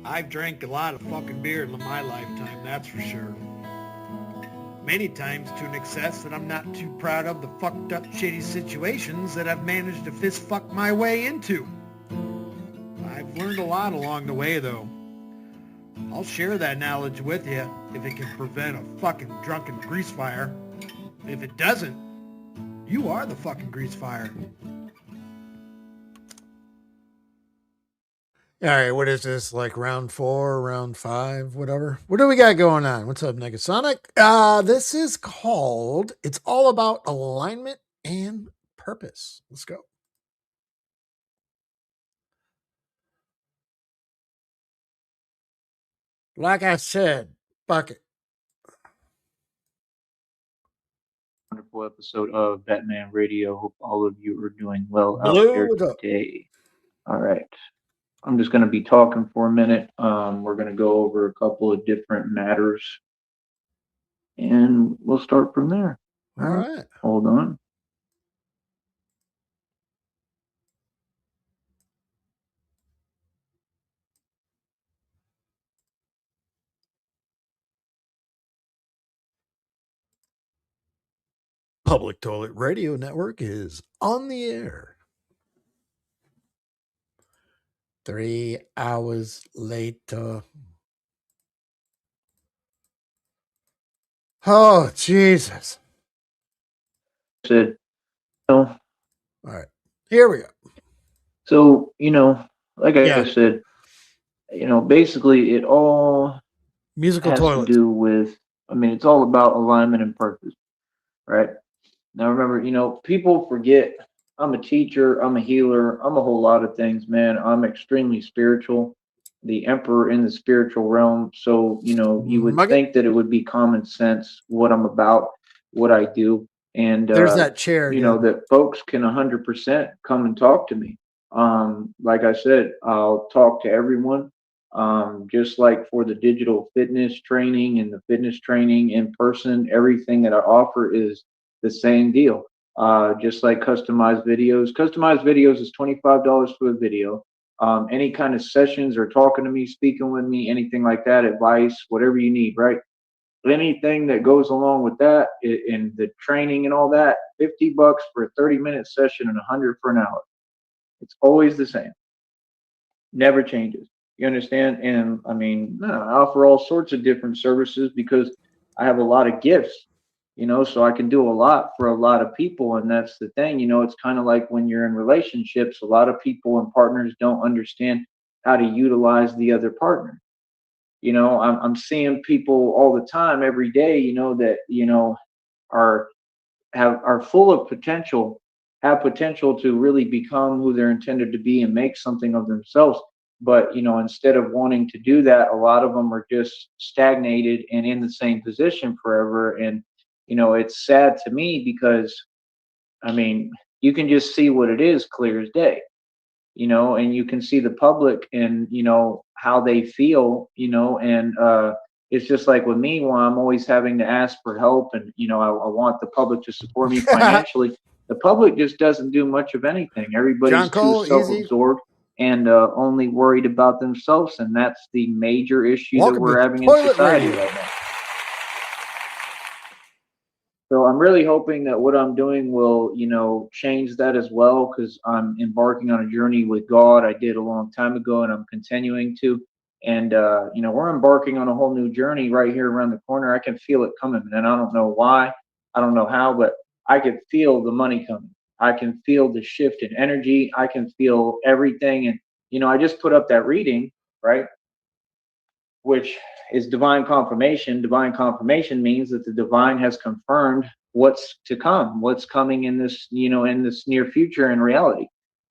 I've drank a lot of fucking beer in my lifetime, that's for sure. Many times to an excess that I'm not too proud of the fucked up shitty situations that I've managed to fist fuck my way into. I've learned a lot along the way though. I'll share that knowledge with you if it can prevent a fucking drunken grease fire. If it doesn't, you are the fucking grease fire. All right, what is this? Like round 4, round 5, whatever. What do we got going on? What's up, Negasonic? This is called It's All About Alignment and Purpose. Let's go. Like I said, bucket. Wonderful episode of Batman Radio. Hope all of you are doing well out Blue, there what's up? today. All right. I'm just going to be talking for a minute. We're going to go over a couple of different matters and we'll start from there. All right. Hold on. Public Toilet Radio Network is on the air. 3 hours later. Oh, Jesus. Said, all right. Here we go. So, like I said, basically it all musical has toilets to do with, it's all about alignment and purpose, right? Now, remember, people forget I'm a teacher, I'm a healer, I'm a whole lot of things, man. I'm extremely spiritual, the emperor in the spiritual realm. So, you would think that it would be common sense what I'm about, what I do. And, there's that chair again. that folks can 100% come and talk to me. Like I said, I'll talk to everyone. Just like for the digital fitness training and the fitness training in person, everything that I offer is the same deal. Just like customized videos. Customized videos is $25 for a video. Any kind of sessions or talking to me, speaking with me, anything like that, advice, whatever you need, right? Anything that goes along with that in the training and all that, $50 for a 30-minute session and 100 for an hour. It's always the same. Never changes. You understand? And I offer all sorts of different services because I have a lot of gifts, so I can do a lot for a lot of people. And that's the thing, it's kind of like when you're in relationships, a lot of people and partners don't understand how to utilize the other partner. I'm seeing people all the time, every day, that, are are full of potential, have potential to really become who they're intended to be and make something of themselves. But instead of wanting to do that, a lot of them are just stagnated and in the same position forever. And it's sad to me because you can just see what it is clear as day, and you can see the public and how they feel, and it's just like with me, while I'm always having to ask for help and I want the public to support me financially. The public just doesn't do much of anything. Everybody's too self-absorbed and only worried about themselves, and that's the major issue that we're having in society right now. So I'm really hoping that what I'm doing will, change that as well, because I'm embarking on a journey with God. I did a long time ago, and I'm continuing to. And we're embarking on a whole new journey right here around the corner. I can feel it coming, and I don't know why, I don't know how, but I can feel the money coming. I can feel the shift in energy. I can feel everything, and I just put up that reading, right? Which is divine confirmation. Divine confirmation means that the divine has confirmed what's to come, what's coming in this, in this near future in reality.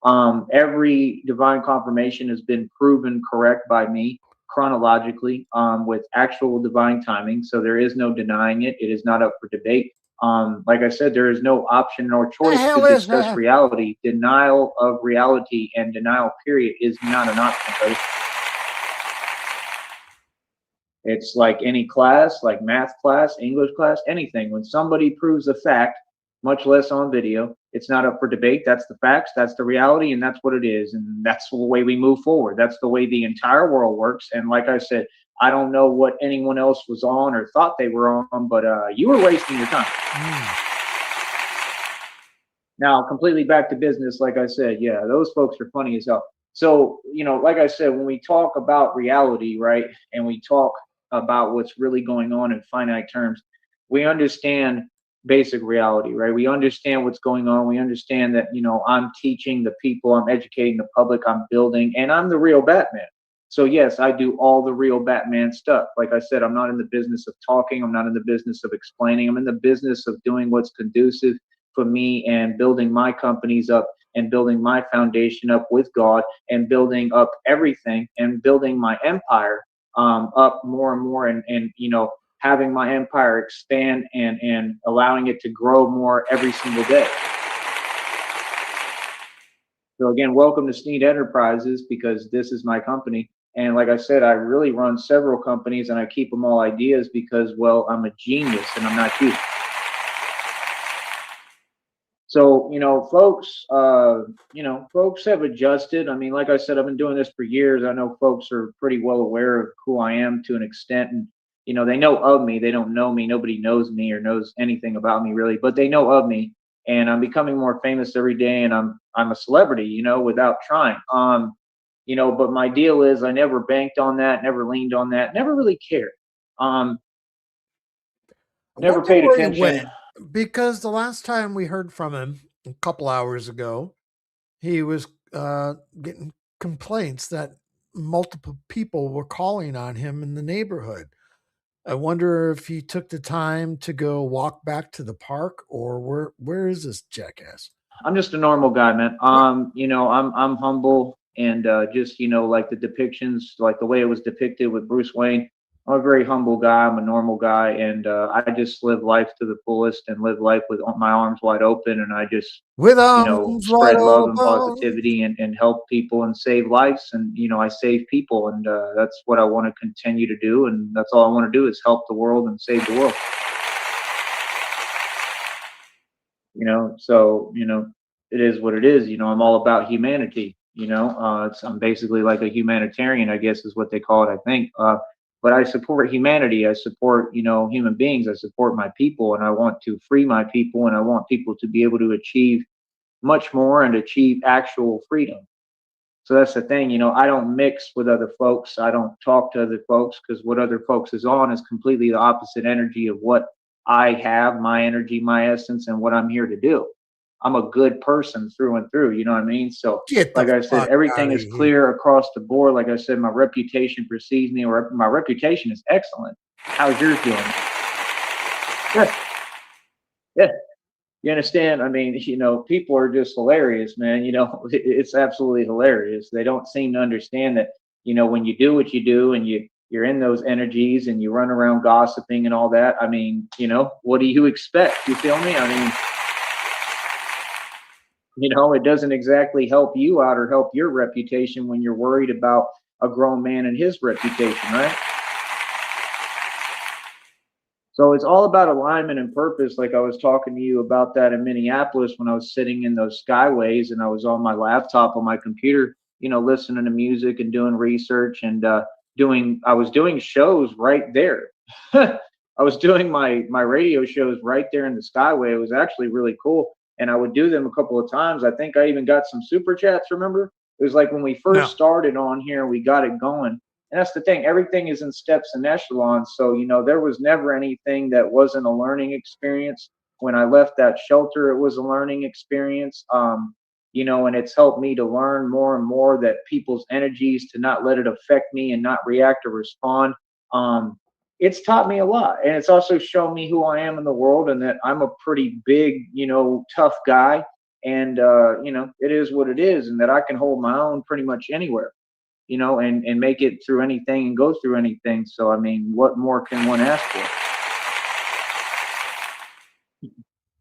Every divine confirmation has been proven correct by me chronologically, with actual divine timing. So there is no denying it. It is not up for debate. Like I said, there is no option nor choice to discuss reality. Denial of reality and denial period is not an option, buddy. It's like any class, like math class, English class, anything. When somebody proves a fact, much less on video. It's not up for debate. That's the facts. That's the reality. And that's what it is. And that's the way we move forward. That's the way the entire world works. And like I said, I don't know what anyone else was on or thought they were on, but you were wasting your time. Now, completely back to business, like I said, yeah, those folks are funny as hell. So, like I said, when we talk about reality, right, and we talk about what's really going on in finite terms, we understand basic reality, right? We understand what's going on. We understand that, I'm teaching the people, I'm educating the public, I'm building, and I'm the real Batman. So, yes, I do all the real Batman stuff. Like I said, I'm not in the business of talking. I'm not in the business of explaining. I'm in the business of doing what's conducive for me and building my companies up and building my foundation up with God and building up everything and building my empire up more and more and having my empire expand and allowing it to grow more every single day. So again, welcome to Sneed Enterprises, because this is my company. And like I said, I really run several companies and I keep them all ideas because, well, I'm a genius and I'm not you. So, folks, folks have adjusted. I mean, like I said, I've been doing this for years. I know folks are pretty well aware of who I am to an extent. And, they know of me. They don't know me. Nobody knows me or knows anything about me really, but they know of me. And I'm becoming more famous every day, and I'm a celebrity, without trying. But my deal is I never banked on that, never leaned on that, never really cared. Never paid attention. Because the last time we heard from him a couple hours ago, he was getting complaints that multiple people were calling on him in the neighborhood. I wonder if he took the time to go walk back to the park, or where is this jackass? I'm just a normal guy, man. I'm humble and just like the depictions, like the way it was depicted with Bruce Wayne. I'm a very humble guy. I'm a normal guy, and I just live life to the fullest and live life with my arms wide open, and I just with arms spread wide love and open. positivity and help people and save lives, and I save people, and that's what I want to continue to do, and that's all I want to do is help the world and save the world. So it is what it is. I'm all about humanity. I'm basically like a humanitarian, I guess is what they call it, I think. But I support humanity. I support human beings. I support my people, and I want to free my people, and I want people to be able to achieve much more and achieve actual freedom. So that's the thing. I don't mix with other folks. I don't talk to other folks, because what other folks is on is completely the opposite energy of what I have, my energy, my essence, and what I'm here to do. I'm a good person through and through. You know what I mean? So, like I said, everything is clear across the board. Like I said, my reputation precedes me, or my reputation is excellent. How's yours doing? Yeah. Yeah. You understand? I mean, people are just hilarious, man. It's absolutely hilarious. They don't seem to understand that, when you do what you do and you're in those energies and you run around gossiping and all that. I mean, what do you expect? You feel me? I mean, it doesn't exactly help you out or help your reputation when you're worried about a grown man and his reputation, right? So it's all about alignment and purpose. Like I was talking to you about that in Minneapolis when I was sitting in those skyways and I was on my laptop on my computer, listening to music and doing research and I was doing shows right there. I was doing my radio shows right there in the skyway. It was actually really cool. And I would do them a couple of times. I think I even got some super chats, remember? It was like when we first started on here, we got it going. And that's the thing. Everything is in steps and echelons. So, there was never anything that wasn't a learning experience. When I left that shelter, it was a learning experience. And it's helped me to learn more and more that people's energies, to not let it affect me and not react or respond. It's taught me a lot. And it's also shown me who I am in the world and that I'm a pretty big, tough guy. And, it is what it is, and that I can hold my own pretty much anywhere. And make it through anything and go through anything. So, I mean, what more can one ask for?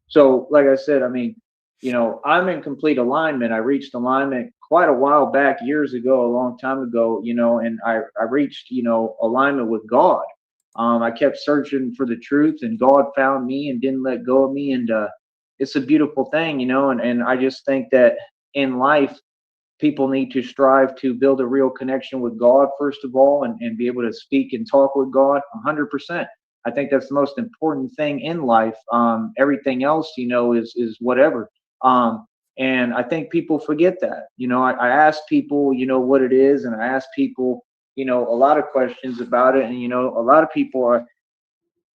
So, like I said, I mean, I'm in complete alignment. I reached alignment quite a while back, years ago, a long time ago, and I reached, alignment with God. I kept searching for the truth, and God found me and didn't let go of me. And it's a beautiful thing, and I just think that in life, people need to strive to build a real connection with God, first of all, and be able to speak and talk with God 100%. I think that's the most important thing in life. Everything else, is whatever. And I think people forget that. I ask people, what it is, and I ask people, a lot of questions about it. And, a lot of people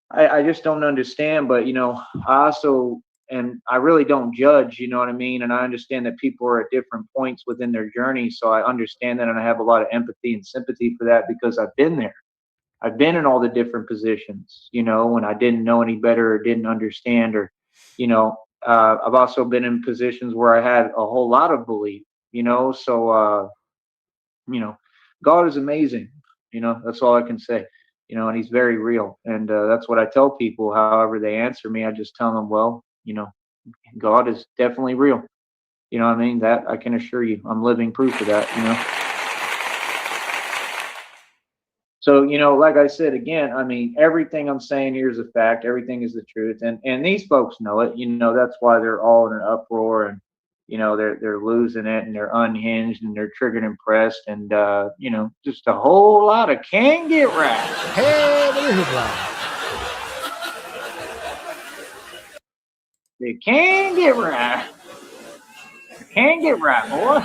I just don't understand. But, I also, and I really don't judge, you know what I mean? And I understand that people are at different points within their journey. So I understand that. And I have a lot of empathy and sympathy for that because I've been there. I've been in all the different positions, when I didn't know any better or didn't understand, or, I've also been in positions where I had a whole lot of belief, so, you know, God is amazing, that's all I can say, and he's very real. And that's what I tell people. However they answer me, I just tell them, well, God is definitely real. You know what I mean? That I can assure you, I'm living proof of that. So, like I said again, I mean, everything I'm saying here is a fact. Everything is the truth, and these folks know it. That's why they're all in an uproar, and they're losing it, and they're unhinged, and they're triggered and pressed, and just a whole lot of can't get right. Hey, what is it, They can't get right. Can't get right, boy.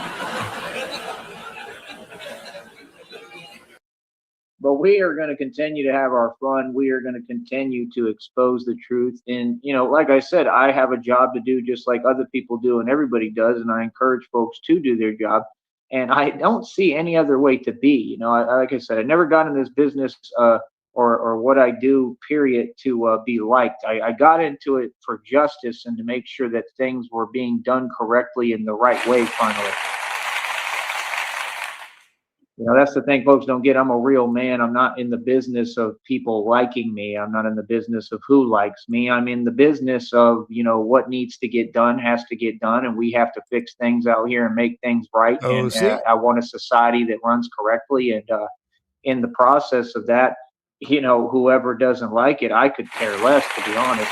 But we are going to continue to have our fun. We are going to continue to expose the truth. And, like I said, I have a job to do just like other people do, and everybody does. And I encourage folks to do their job. And I don't see any other way to be. Like I said, I never got in this business or what I do, period, to be liked. I got into it for justice and to make sure that things were being done correctly in the right way, finally. That's the thing folks don't get. I'm a real man. I'm not in the business of people liking me. I'm not in the business of who likes me. I'm in the business of, what needs to get done has to get done. And we have to fix things out here and make things right. Oh, And see? I want a society that runs correctly. And in the process of that, whoever doesn't like it, I could care less, to be honest.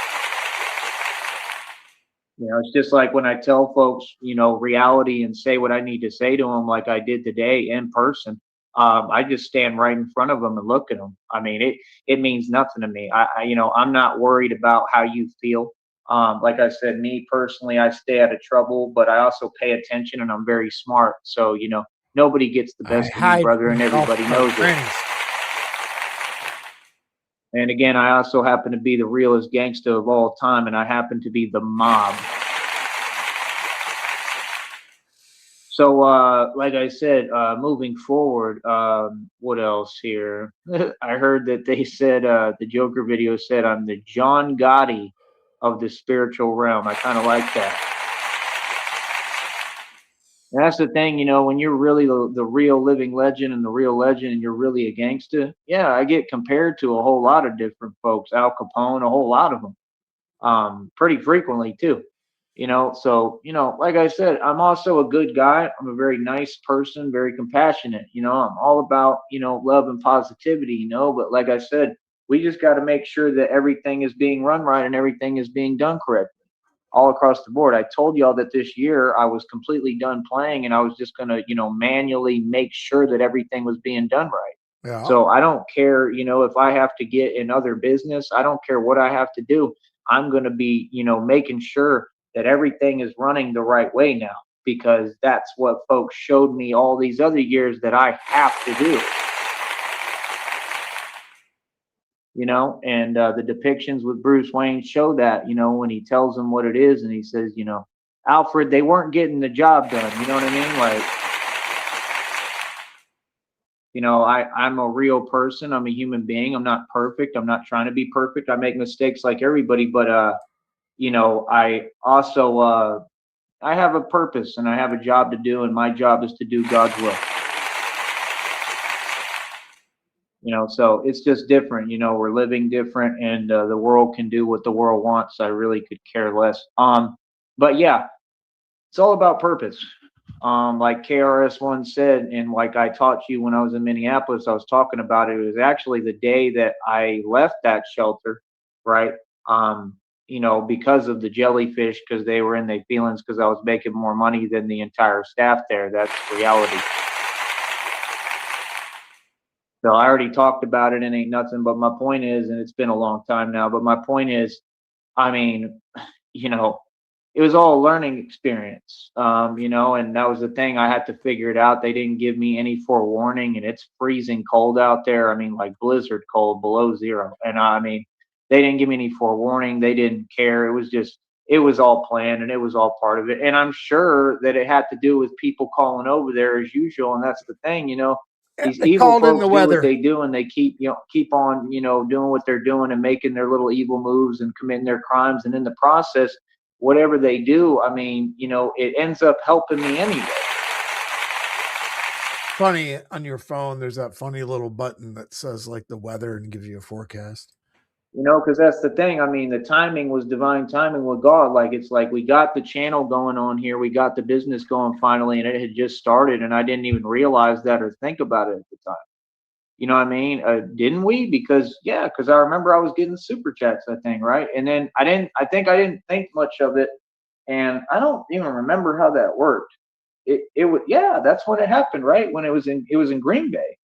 It's just like when I tell folks, reality and say what I need to say to them, like I did today in person. I just stand right in front of them and look at them. I mean, it means nothing to me. I'm not worried about how you feel. Like I said, me personally, I stay out of trouble, but I also pay attention, and I'm very smart. So, nobody gets the best of me, brother, and everybody knows it. And again, I also happen to be the realest gangster of all time, and I happen to be the mob. So, like I said, moving forward, what else here? I heard that they said the Joker video said I'm the John Gotti of the spiritual realm. I kind of like that. And that's the thing, when you're really the real living legend and the real legend, and you're really a gangster. Yeah, I get compared to a whole lot of different folks, Al Capone, a whole lot of them, pretty frequently too. So like I said, I'm also a good guy. I'm a very nice person, very compassionate. I'm all about love and positivity. But like I said, we just got to make sure that everything is being run right and everything is being done correctly all across the board. I told y'all that this year I was completely done playing, and I was just gonna, manually make sure that everything was being done right. Yeah. So I don't care, if I have to get in other business, I don't care what I have to do. I'm gonna be, making sure that everything is running the right way now, because that's what folks showed me all these other years that I have to do. And the depictions with Bruce Wayne show that, when he tells him what it is, and he says, Alfred, they weren't getting the job done. You know what I mean? Like, I'm a real person. I'm a human being. I'm not perfect. I'm not trying to be perfect. I make mistakes like everybody, but, I also, I have a purpose, and I have a job to do, and my job is to do God's will. So it's just different. We're living different, and the world can do what the world wants. I really could care less. But yeah, it's all about purpose. Like KRS One said, and like I taught you when I was in Minneapolis, I was talking about it. It was actually the day that I left that shelter, right? because of the jellyfish, because they were in their feelings, because I was making more money than the entire staff there. That's reality. So I already talked about it and ain't nothing. But my point is, and it's been a long time now, but my point is, I mean, you know, it was all a learning experience, and that was the thing. I had to figure it out. They didn't give me any forewarning, and it's freezing cold out there. I mean, like blizzard cold, below zero. And I mean, they didn't give me any forewarning. They didn't care. It was all planned and it was all part of it. And I'm sure that it had to do with people calling over there as usual. And that's the thing, Yeah, these they evil called in folks the do what weather. they do, and they keep on doing what they're doing and making their little evil moves and committing their crimes, and in the process, whatever they do, I mean, it ends up helping me anyway. Funny, on your phone, there's that funny little button that says like the weather and gives you a forecast. Because that's the thing. I mean, the timing was divine timing with God. Like, it's like we got the channel going on here, we got the business going finally, and it had just started, and I didn't even realize that or think about it at the time. You know what I mean? Didn't we? Because I remember I was getting super chats, I think, right? And then I didn't think much of it, and I don't even remember how that worked. It would, yeah, that's when it happened, right? When it was in Green Bay,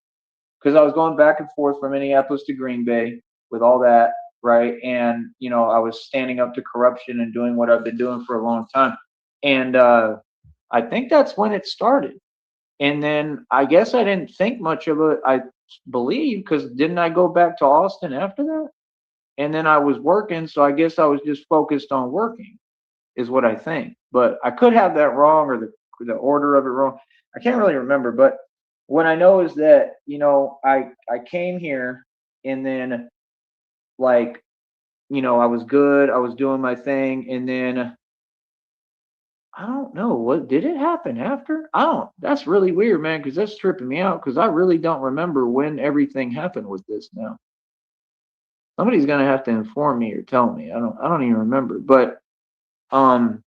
because I was going back and forth from Minneapolis to Green Bay with all that, right? And I was standing up to corruption and doing what I've been doing for a long time, and I think that's when it started. And then I guess I didn't think much of it, I believe, because didn't I go back to Austin after that? And then I was working, so I guess I was just focused on working, is what I think. But I could have that wrong, or the order of it wrong. I can't really remember. But what I know is that I came here, and then, like, I was good. I was doing my thing, and then I don't know, what did it happen after? I don't. That's really weird, man, because that's tripping me out, because I really don't remember when everything happened with this now. Somebody's gonna have to inform me or tell me. I don't even remember. But um,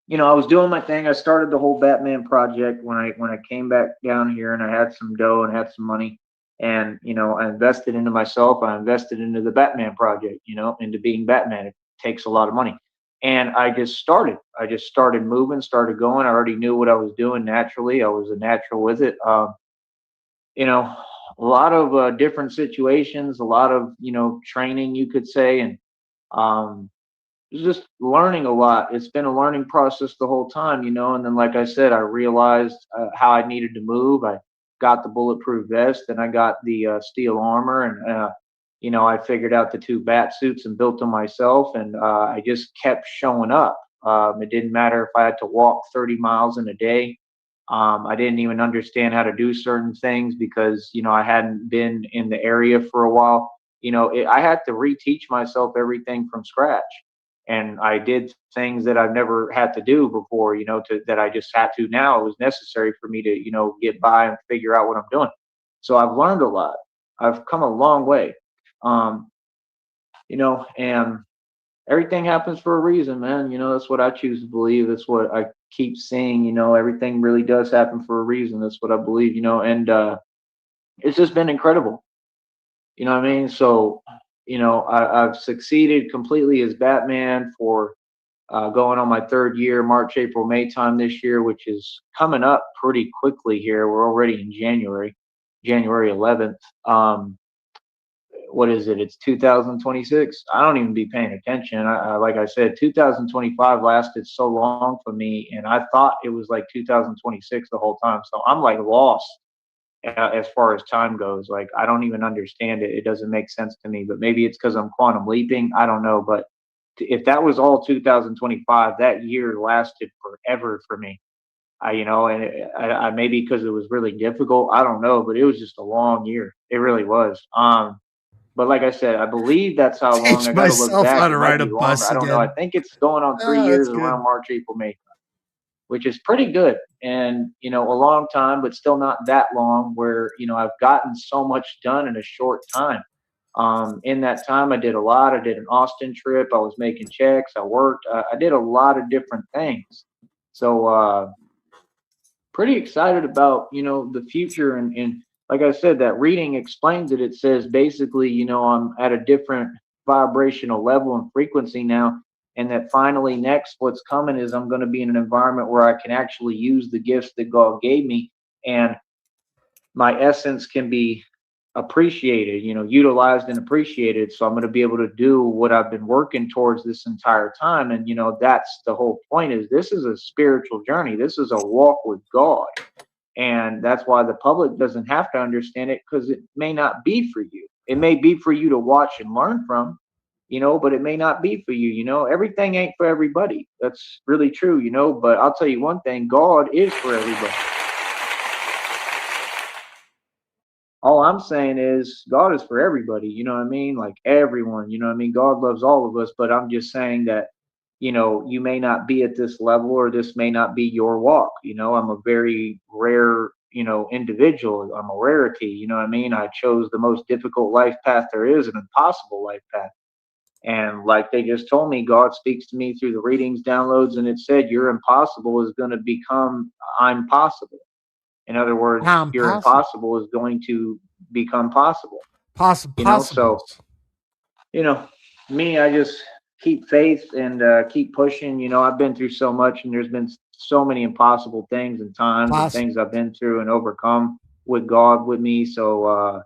I was doing my thing. I started the whole Batman project when I came back down here, and I had some dough and had some money, and I invested into myself. I invested into the Batman project, into being Batman. It takes a lot of money. And I just started moving, started going. I already knew what I was doing naturally. I was a natural with it. You know, a lot of different situations, a lot of training, you could say, and um, just learning a lot. It's been a learning process the whole time, And then, like I said, I realized how I needed to move. I got the bulletproof vest, and I got the steel armor, and I figured out the two bat suits and built them myself, and I just kept showing up. It didn't matter if I had to walk 30 miles in a day. I didn't even understand how to do certain things because I hadn't been in the area for a while. I had to reteach myself everything from scratch, and I did things that I've never had to do before. That I just had to now. It was necessary for me to get by and figure out what I'm doing. So I've learned a lot. I've come a long way. Um, and everything happens for a reason, man. That's what I choose to believe. That's what I keep seeing. Everything really does happen for a reason. That's what I believe. And it's just been incredible. You know what I mean? So, I've succeeded completely as Batman for going on my third year, March, April, May time this year, which is coming up pretty quickly here. We're already in January 11th. What is it? It's 2026. I don't even be paying attention. Like I said, 2025 lasted so long for me, and I thought it was like 2026 the whole time. So I'm like lost as far as time goes. Like, I don't even understand it. It doesn't make sense to me. But maybe it's because I'm quantum leaping. I don't know. But if that was all 2025, that year lasted forever for me. And maybe because it was really difficult. I don't know, but it was just a long year. It really was. But like I said, I believe that's how long. Teach I got to look myself back. how It to might ride a be longer. bus I don't know. I again. think it's going on 3 years That's around good. March, April, May, which is pretty good. And, a long time, but still not that long where, I've gotten so much done in a short time. In that time, I did a lot. I did an Austin trip. I was making checks. I worked. I did a lot of different things. So, pretty excited about the future, and like I said, that reading explains it. It says basically I'm at a different vibrational level and frequency now. And that finally next what's coming is I'm going to be in an environment where I can actually use the gifts that God gave me, and my essence can be appreciated, utilized and appreciated. So I'm going to be able to do what I've been working towards this entire time. And, that's the whole point, is this is a spiritual journey. This is a walk with God. And that's why the public doesn't have to understand it, because it may not be for you. It may be for you to watch and learn from, but it may not be for you. Everything ain't for everybody. That's really true, but I'll tell you one thing, God is for everybody. All I'm saying is God is for everybody, you know what I mean? Like everyone, you know what I mean? God loves all of us, but I'm just saying that, you may not be at this level, or this may not be your walk. I'm a very rare, individual. I'm a rarity, you know what I mean? I chose the most difficult life path there is, an impossible life path. And like they just told me, God speaks to me through the readings, downloads, and it said your impossible is going to become I'm possible. In other words, your impossible is going to become possible. Possible. So, me, I just keep faith and keep pushing. I've been through so much, and there's been so many impossible things and times and things I've been through and overcome with God with me. So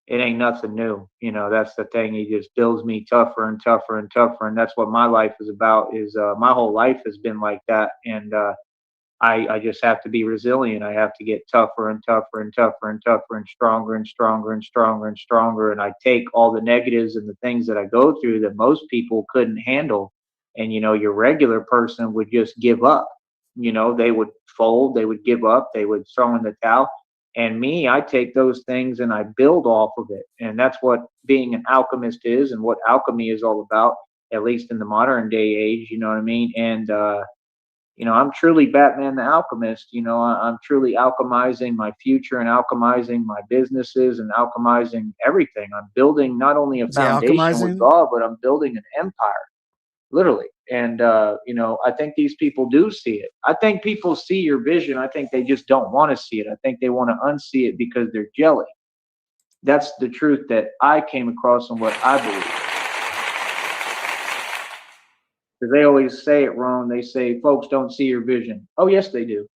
it ain't nothing new. That's the thing. He just builds me tougher and tougher and tougher. And that's what my life is about, is my whole life has been like that. And I just have to be resilient. I have to get tougher and tougher and tougher and tougher and stronger and stronger and stronger and stronger. And I take all the negatives and the things that I go through that most people couldn't handle. And, your regular person would just give up. They would fold, they would give up, they would throw in the towel. And me, I take those things and I build off of it. And that's what being an alchemist is, and what alchemy is all about, at least in the modern day age, you know what I mean? And, I'm truly Batman the Alchemist. I'm truly alchemizing my future and alchemizing my businesses and alchemizing everything. I'm building not only a foundation with God, but I'm building an empire, literally. And, I think these people do see it. I think people see your vision. I think they just don't want to see it. I think they want to unsee it because they're jelly. That's the truth that I came across and what I believe. Because they always say it wrong. They say folks don't see your vision. Oh, yes, they do.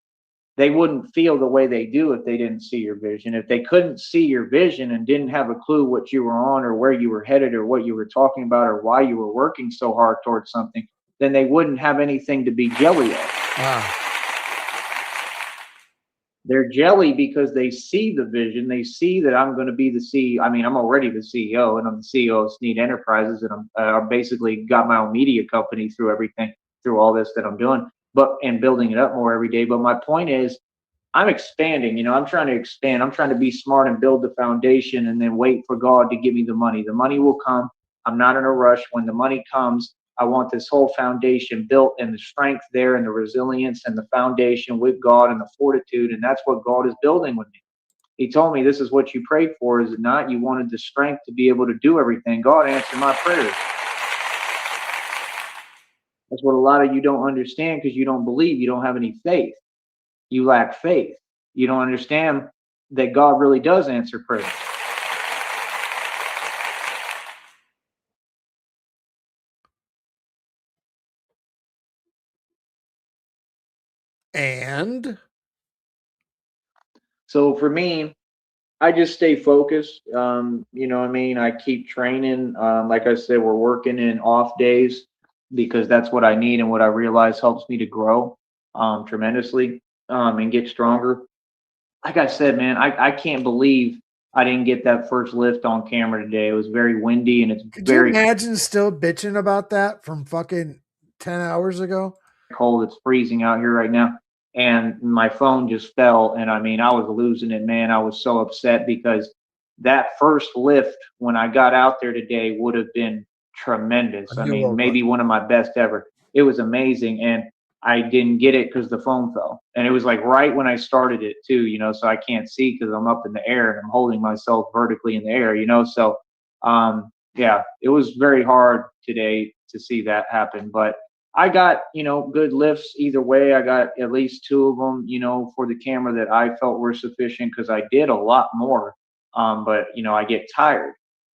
They wouldn't feel the way they do if they didn't see your vision. If they couldn't see your vision and didn't have a clue what you were on, or where you were headed, or what you were talking about, or why you were working so hard towards something, then they wouldn't have anything to be jelly of. Wow. They're jelly because they see the vision. They see that I'm going to be the CEO. I mean, I'm already the CEO, and I'm the CEO of Sneed Enterprises, and I'm basically got my own media company through everything, through all this that I'm doing, and building it up more every day. But my point is, I'm expanding. I'm trying to expand. I'm trying to be smart and build the foundation, and then wait for God to give me the money. The money will come. I'm not in a rush. When the money comes, I want this whole foundation built, and the strength there, and the resilience, and the foundation with God, and the fortitude. And that's what God is building with me. He told me, this is what you prayed for, is it not? You wanted the strength to be able to do everything. God answered my prayers. That's what a lot of you don't understand, because you don't believe. You don't have any faith. You lack faith. You don't understand that God really does answer prayers. And so for me, I just stay focused. You know what I mean? I keep training. Like I said, we're working in off days, because that's what I need, and what I realize helps me to grow tremendously, and get stronger. Like I said, man, I can't believe I didn't get that first lift on camera today. It was very windy, and could you imagine still bitching about that from fucking 10 hours ago? Cold. It's freezing out here right now. And my phone just fell. And I mean, I was losing it, man. I was so upset, because that first lift when I got out there today would have been tremendous. I mean, maybe one of my best ever. It was amazing. And I didn't get it because the phone fell. And it was like right when I started it too, so I can't see because I'm up in the air and I'm holding myself vertically in the air, So yeah, it was very hard today to see that happen. But I got, good lifts either way. I got at least 2 of them, for the camera that I felt were sufficient, because I did a lot more. But, I get tired.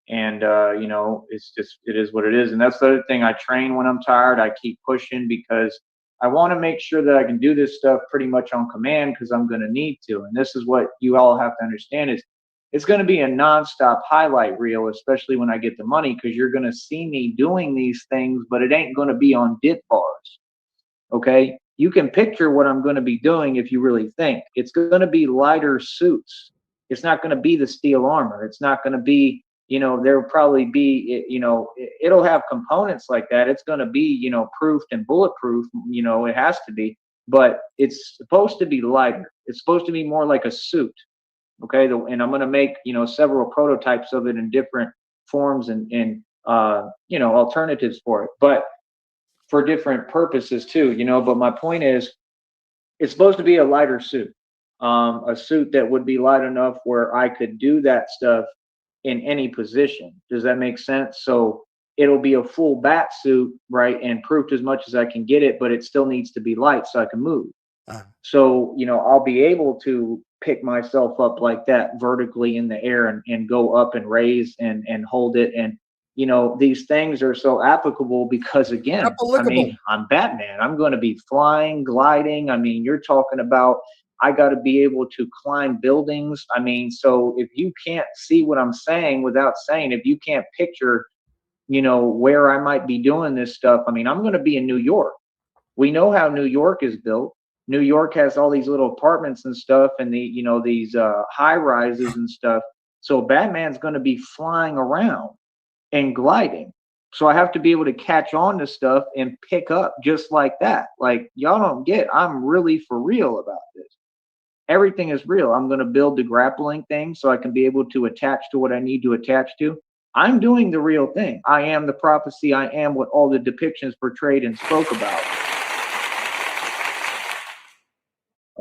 And you know, it's just, it is what it is. And that's the other thing. I train when I'm tired. I keep pushing because I want to make sure that I can do this stuff pretty much on command, because I'm going to need to. And this is what you all have to understand is it's going to be a nonstop highlight reel, especially when I get the money, because you're going to see me doing these things, but it ain't going to be on dip bars. Okay. You can picture what I'm going to be doing if you really think. It's going to be lighter suits. It's not going to be the steel armor. It's not going to be, you know, there'll probably be, you know, it'll have components like that. It's going to be, you know, proofed and bulletproof, you know, it has to be, but it's supposed to be lighter. It's supposed to be more like a suit. Okay. And I'm going to make, you know, several prototypes of it in different forms and you know, alternatives for it. But for different purposes too, you know. But my point is, it's supposed to be a lighter suit, a suit that would be light enough where I could do that stuff in any position. Does that make sense? So it'll be a full bat suit, right, and proofed as much as I can get it, but it still needs to be light so I can move. So, you know, I'll be able to pick myself up like that vertically in the air and go up and raise and hold it. And, you know, these things are so applicable because, again, I mean, I'm Batman. I'm going to be flying, gliding. I mean, you're talking about, I got to be able to climb buildings. I mean, so if you can't see what I'm saying without saying, if you can't picture, you know, where I might be doing this stuff, I mean, I'm going to be in New York. We know how New York is built. New York has all these little apartments and stuff, and the, you know, these high rises and stuff. So Batman's going to be flying around and gliding. So I have to be able to catch on to stuff and pick up just like that. Like, y'all don't get, I'm really for real about this. Everything is real. I'm going to build the grappling thing so I can be able to attach to what I need to attach to. I'm doing the real thing. I am the prophecy. I am what all the depictions portrayed and spoke about.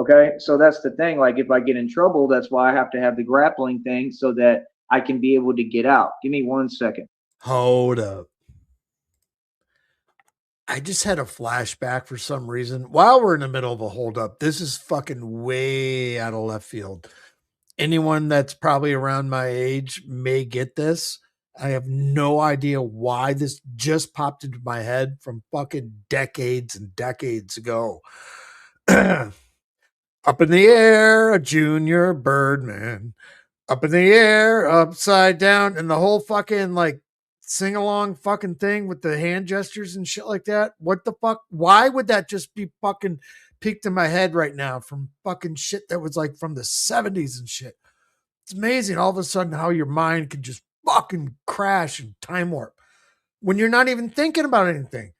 Okay, so that's the thing. Like, if I get in trouble, that's why I have to have the grappling thing so that I can be able to get out. Give me 1 second. Hold up. I just had a flashback for some reason while we're in the middle of a holdup. This is fucking way out of left field. Anyone that's probably around my age may get this. I have no idea why this just popped into my head from fucking decades and decades ago. Up in the air, a junior Birdman. Up in the air, upside down, and the whole fucking like sing along fucking thing with the hand gestures and shit like that. What the fuck? Why would that just be fucking peeked in my head right now from fucking shit that was like from the 70s and shit? It's amazing all of a sudden how your mind can just fucking crash and time warp when you're not even thinking about anything.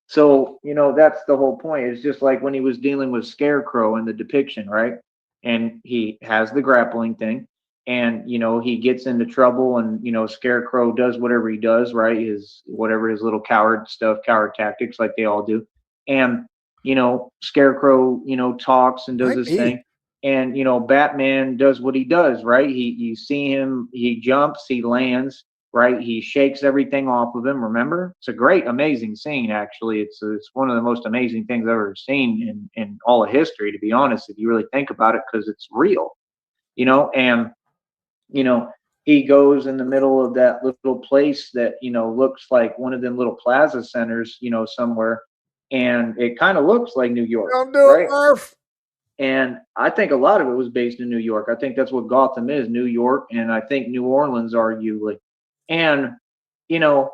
So, you know, that's the whole point. It's just like when he was dealing with Scarecrow in the depiction, right? And he has the grappling thing, and, you know, he gets into trouble, and, you know, Scarecrow does whatever he does, right? His, whatever, his little coward stuff, coward tactics, like they all do. And, you know, Scarecrow, you know, talks and does his thing. And, you know, Batman does what he does, right? You see him, he jumps, he lands, right? He shakes everything off of him. Remember, it's a great, amazing scene. Actually, it's one of the most amazing things I've ever seen in all of history, to be honest, if you really think about it, because it's real, you know. And, you know, he goes in the middle of that little place that, you know, looks like one of them little plaza centers, you know, somewhere, and it kind of looks like New York, right? And I think a lot of it was based in New York. I think that's what Gotham is, New York, and I think New Orleans, arguably. And, you know,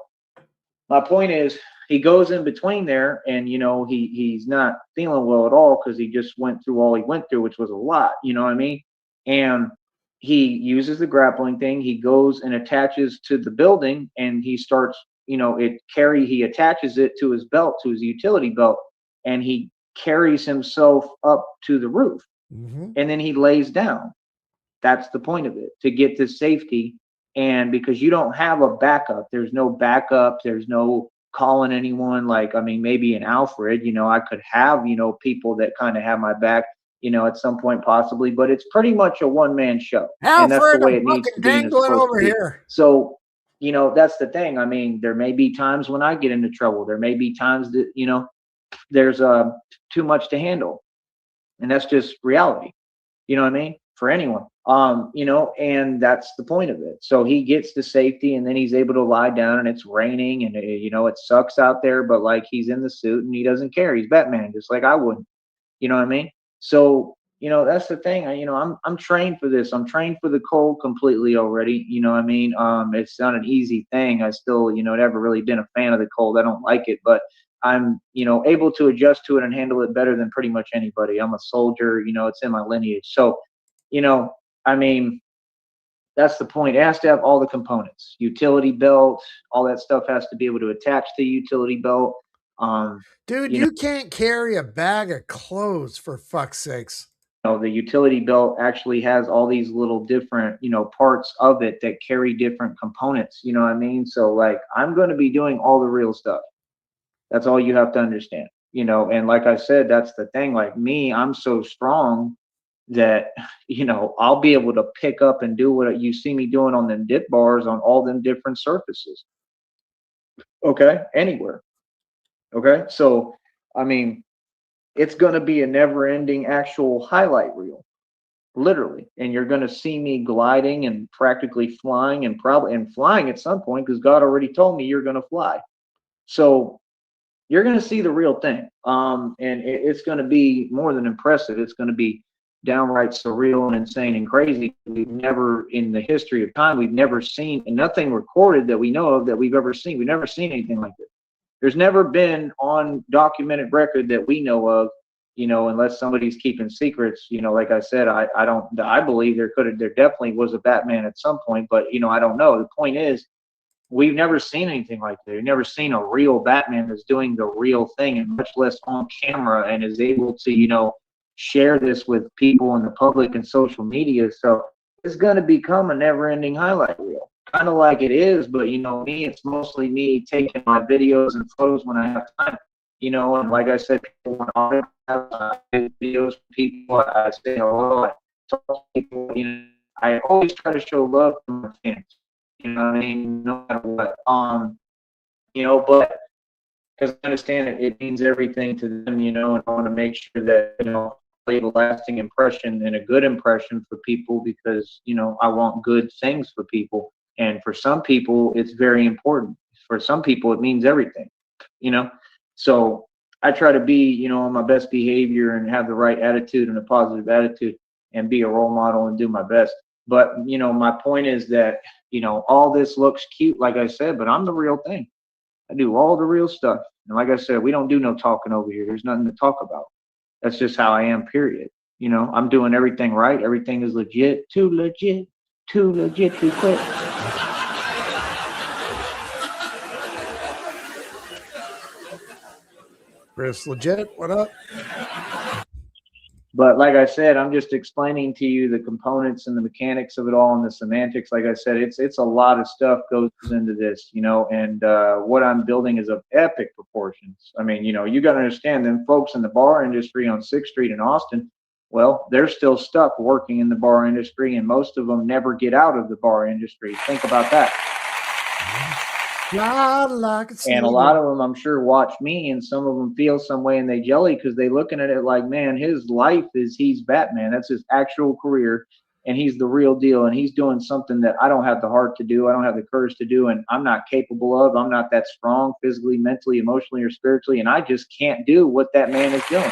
my point is, he goes in between there, and, you know, he's not feeling well at all because he just went through all he went through, which was a lot, you know what I mean? And he uses the grappling thing. He goes and attaches to the building, and he starts, you know, he attaches it to his belt, to his utility belt, and he carries himself up to the roof. And then he lays down. That's the point of it, to get to safety. And because you don't have a backup, there's no backup, there's no calling anyone. Like, I mean, maybe in Alfred, you know, I could have, you know, people that kind of have my back, you know, at some point possibly, but it's pretty much a one-man show. Alfred, and that's the way it needs to be. And it's supposed to be. Here. So, you know, that's the thing. I mean, there may be times when I get into trouble. There may be times that, you know, there's too much to handle. And that's just reality. You know what I mean? for anyone. You know, and that's the point of it. So he gets to safety, and then he's able to lie down, and it's raining, and you know, it sucks out there, but like he's in the suit and he doesn't care. He's Batman, just like I wouldn't. You know what I mean? So, you know, that's the thing. You know, I'm trained for this. I'm trained for the cold completely already. You know what I mean? It's not an easy thing. I still, you know, never really been a fan of the cold. I don't like it, but I'm, you know, able to adjust to it and handle it better than pretty much anybody. I'm a soldier, you know, it's in my lineage. So, you know, I mean, that's the point. It has to have all the components. Utility belt, all that stuff has to be able to attach to the utility belt. Dude, You you can't carry a bag of clothes for fuck's sakes. know, the utility belt actually has all these little different, you know, parts of it that carry different components. You know what I mean? So like I'm going to be doing all the real stuff. That's all you have to understand. You know, and like I said, that's the thing. Like me, I'm so strong that you know I'll be able to pick up and do what you see me doing on them dip bars on all them different surfaces. Okay, anywhere. Okay, so I mean, it's going to be a never-ending actual highlight reel, literally, and you're going to see me gliding and practically flying and probably and flying at some point because God already told me you're going to fly. So you're going to see the real thing, and it's going to be more than impressive. It's going to be downright surreal and insane and crazy. We've never, in the history of time, we've never seen, and nothing recorded that we know of that we've ever seen. We've never seen anything like this. There's never been on documented record that we know of, you know, unless somebody's keeping secrets. You know, like I said, I don't, I believe there definitely was a Batman at some point, but you know, I don't know. The point is, we've never seen anything like that. We've never seen a real Batman that's doing the real thing, and much less on camera, and is able to, you know, share this with people in the public and social media. So it's going to become a never-ending highlight reel, kind of like it is. But you know, me, it's mostly me taking my videos and photos when I have time. You know, and like I said, people want autographs, videos from people. I say hello. I talk to people. You know, I always try to show love to my fans. You know what I mean? No matter what. You know, but because I understand it means everything to them, you know, and I want to make sure that, you know, leave a lasting impression and a good impression for people because, you know, I want good things for people. And for some people, it's very important. For some people, it means everything, you know. So I try to be, you know, on my best behavior and have the right attitude and a positive attitude and be a role model and do my best. But, you know, my point is that, you know, all this looks cute, like I said, but I'm the real thing. I do all the real stuff. And like I said, we don't do no talking over here. There's nothing to talk about. That's just how I am, period. You know, I'm doing everything right. Everything is legit, too legit to quit. Chris, legit, what up? But like I said, I'm just explaining to you the components and the mechanics of it all and the semantics. Like I said, it's a lot of stuff goes into this, you know, and what I'm building is of epic proportions. I mean, you know, you got to understand them folks in the bar industry on 6th Street in Austin. Well, they're still stuck working in the bar industry, and most of them never get out of the bar industry. Think about that. And a lot of them, I'm sure, watch me, and some of them feel some way and they jelly because they looking at it like, man, his life is he's Batman. That's his actual career, and he's the real deal, and he's doing something that I don't have the heart to do. I don't have the courage to do, and I'm not capable of. I'm not that strong physically, mentally, emotionally, or spiritually, and I just can't do what that man is doing.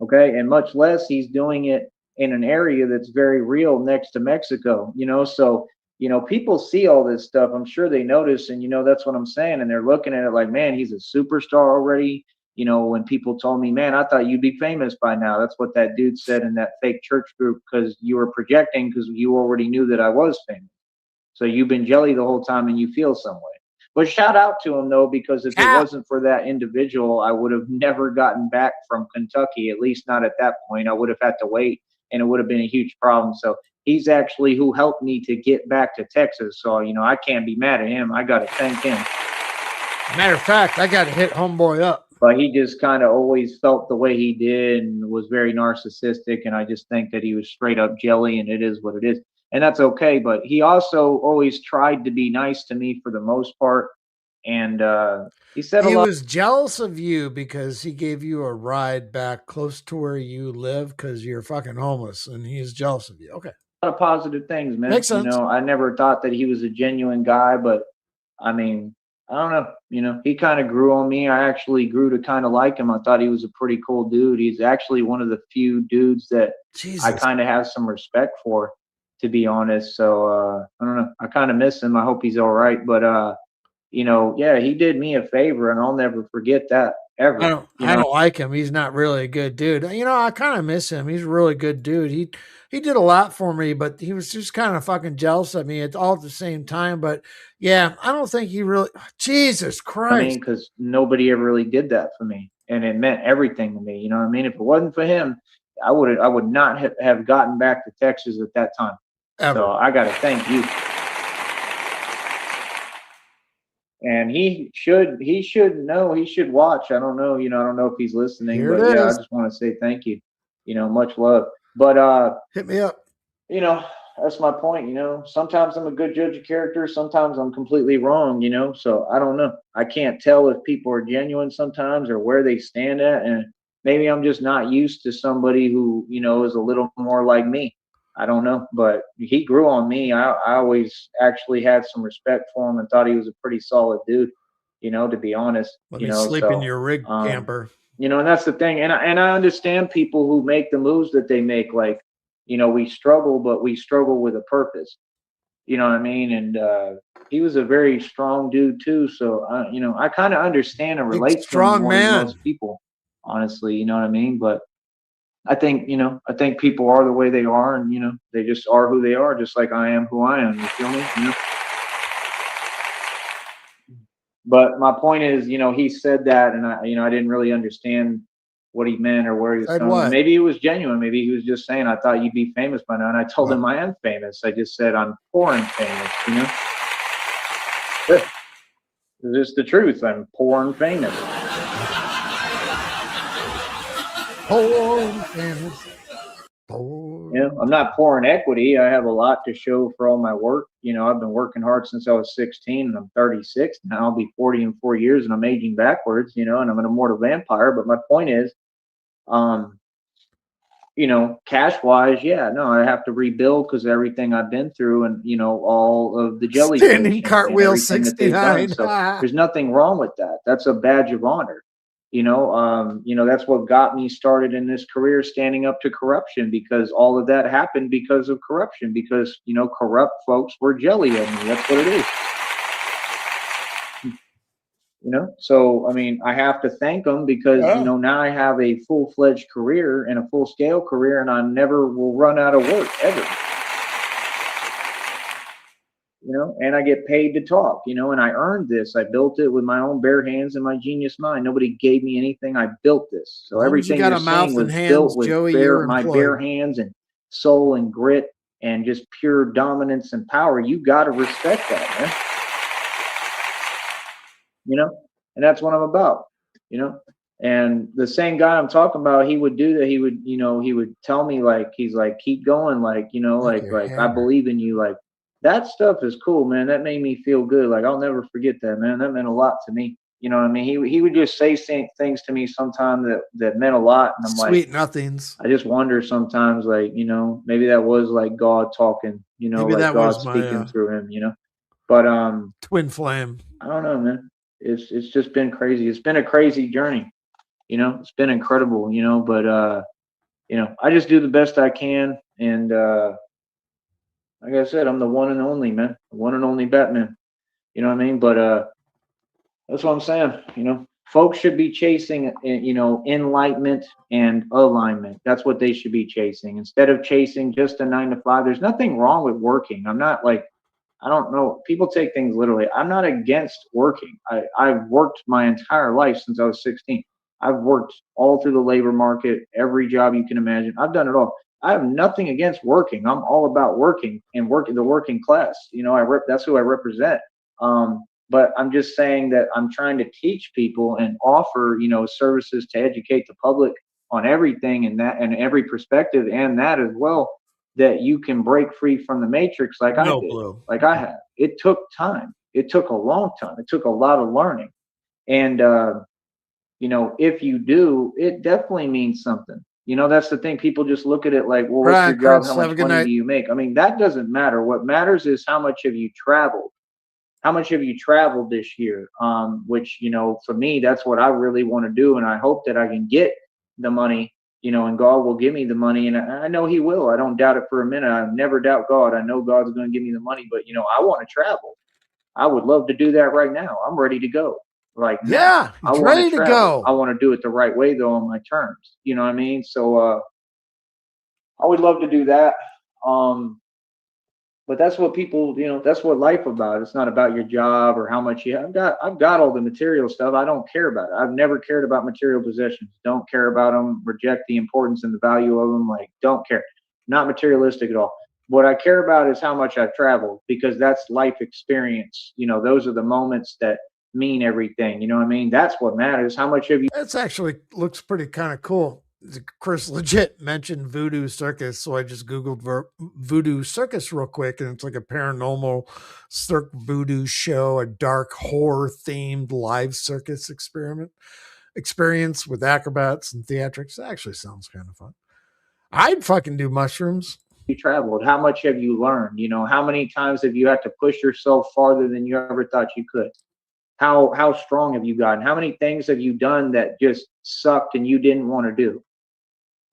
Okay, and much less he's doing it in an area that's very real next to Mexico, you know. So you know, people see all this stuff. I'm sure they notice, and you know, that's what I'm saying. And they're looking at it like, man, he's a superstar already. You know, when people told me, man, I thought you'd be famous by now. That's what that dude said in that fake church group because you were projecting because you already knew that I was famous. So you've been jelly the whole time and you feel some way. But shout out to him though, because if it wasn't for that individual, I would have never gotten back from Kentucky, at least not at that point. I would have had to wait and it would have been a huge problem. So he's actually who helped me to get back to Texas. So, you know, I can't be mad at him. I got to thank him. Matter of fact, I got to hit homeboy up. But he just kind of always felt the way he did and was very narcissistic. And I just think that he was straight up jelly, and it is what it is. And that's okay. But he also always tried to be nice to me for the most part. And he said a He lot was jealous of you because he gave you a ride back close to where you live because you're fucking homeless, and he's jealous of you. Okay. of positive things, man. Makes sense. I never thought that he was a genuine guy, but I mean, I don't know. He kind of grew on me. I actually grew to kind of like him. I thought he was a pretty cool dude. He's actually one of the few dudes that I Jesus. kind of have some respect for, to be honest. So I don't know. I kind of miss him. I hope he's all right. But yeah, he did me a favor, and I'll never forget that ever. I don't like him. He's not really a good dude. I kind of miss him. He's a really good dude. He did a lot for me, but he was just kind of fucking jealous of me. It's all at the same time. But yeah, I don't think he really. Jesus I mean, Christ. because nobody ever really did that for me, and it meant everything to me. You know what I mean? If it wasn't for him, I would not have gotten back to Texas at that time. Ever. So I got to thank you. And he should know. He should watch. I don't know. I don't know if he's listening, Here but it yeah, I is. just want to say thank you. Much love. But Hit me up. that's my point. Sometimes I'm a good judge of character. Sometimes I'm completely wrong. So I don't know. I can't tell if people are genuine sometimes or where they stand at, and maybe I'm just not used to somebody who is a little more like me. I don't know, but he grew on me. I always actually had some respect for him and thought he was a pretty solid dude, to be honest. Let me sleep in your rig camper. And that's the thing. And I understand people who make the moves that they make. Like, we struggle, but we struggle with a purpose. You know what I mean? And he was a very strong dude too. So, I kind of understand and relate to him Strong more than man. most people, honestly. You know what I mean? But I think people are the way they are, and they just are who they are, just like I am who I am. You feel me? But my point is, he said that, and I didn't really understand what he meant or where he was coming. Maybe it was genuine. Maybe he was just saying, "I thought you'd be famous by now," and I told him I am famous. I just said I'm poor and famous. It's just the truth. I'm poor and famous. Poor and famous. I'm not poor in equity. I have a lot to show for all my work. I've been working hard since I was 16, and I'm 36 now. I'll be 40 in 4 years, and I'm aging backwards. And I'm an immortal vampire. But my point is, cash wise, yeah, no, I have to rebuild because everything I've been through, and all of the jellyfish standing cartwheel 69. So there's nothing wrong with that. That's a badge of honor. That's what got me started in this career, standing up to corruption, because all of that happened because of corruption, because corrupt folks were jelly of me. That's what it is. So I mean, I have to thank them because now I have a full-fledged career and a full-scale career, and I never will run out of work ever. And I get paid to talk, and I earned this. I built it with my own bare hands and my genius mind. Nobody gave me anything. I built this. So everything you're saying was built with my bare hands and soul and grit and just pure dominance and power. You got to respect that, man. And that's what I'm about, and the same guy I'm talking about, he would do that. He would tell me, like, he's like, keep going. Like, like I believe in you. Like, that stuff is cool, man. That made me feel good. Like, I'll never forget that, man. That meant a lot to me. You know what I mean? He would just say things to me sometimes that meant a lot. And I'm like, sweet nothings. I just wonder sometimes, like, maybe that was like God talking, maybe like that God speaking through him, but, twin flame. I don't know, man. It's just been crazy. It's been a crazy journey. It's been incredible, but I just do the best I can. And like I said, I'm the one and only, man. The one and only Batman. You know what I mean? But that's what I'm saying. Folks should be chasing enlightenment and alignment. That's what they should be chasing. Instead of chasing just a 9 to 5. There's nothing wrong with working. I'm not like, I don't know. People take things literally. I'm not against working. I've worked my entire life since I was 16. I've worked all through the labor market, every job you can imagine. I've done it all. I have nothing against working. I'm all about working and working the working class. That's who I represent. But I'm just saying that I'm trying to teach people and offer, services to educate the public on everything and that and every perspective and that as well, that you can break free from the matrix like I did, like I have. It took time. It took a long time. It took a lot of learning. And, if you do, it definitely means something. That's the thing. People just look at it like, well, what's Right, your job? Chris. How Have a much good money do night. you make? I mean, that doesn't matter. What matters is how much have you traveled? How much have you traveled this year? Which, for me, that's what I really want to do. And I hope that I can get the money, and God will give me the money. And I know He will. I don't doubt it for a minute. I never doubt God. I know God's going to give me the money, but, I want to travel. I would love to do that right now. I'm ready to go. Like now, Yeah, I he's want to ready to travel. go. I want to do it the right way, though, on my terms. You know what I mean? So I would love to do that. Um, but that's what people, that's what life about. It's not about your job or how much you have. I've got all the material stuff. I don't care about it. I've never cared about material possessions. Don't care about them. Reject the importance and the value of them. Like, don't care. Not materialistic at all. What I care about is how much I've traveled, because that's life experience. Those are the moments that mean everything. You know what I mean? That's what matters. How much have you That's actually looks pretty kind of cool. Chris legit mentioned Voodoo Circus, so I just Googled Voodoo Circus real quick, and it's like a paranormal cirque voodoo show, a dark horror themed live circus experience with acrobats and theatrics. That actually sounds kind of fun. I'd fucking do mushrooms. traveled? How much have you learned? How many times have you had to push yourself farther than you ever thought you could? How strong have you gotten? How many things have you done that just sucked and you didn't want to do?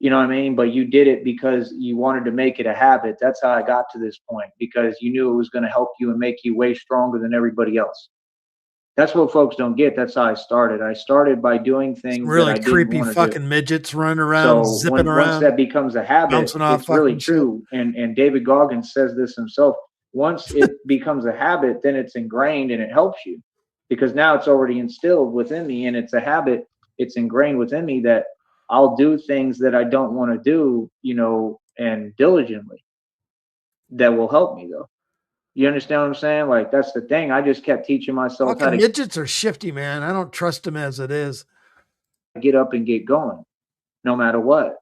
You know what I mean? But you did it because you wanted to make it a habit. That's how I got to this point, because you knew it was going to help you and make you way stronger than everybody else. That's what folks don't get. That's how I started. I started by doing Some things that really I didn't creepy want to do. fucking midgets running around, So zipping once around, that becomes a habit, bouncing off it's really fucking shit. true. And David Goggins says this himself. Once it becomes a habit, then it's ingrained and it helps you, because now it's already instilled within me and it's a habit. It's ingrained within me that I'll do things that I don't want to do, and diligently, that will help me though. You understand what I'm saying? Like, that's the thing. I just kept teaching myself how Fucking to midgets are shifty, man. I don't trust them as it is. get up and get going, no matter what.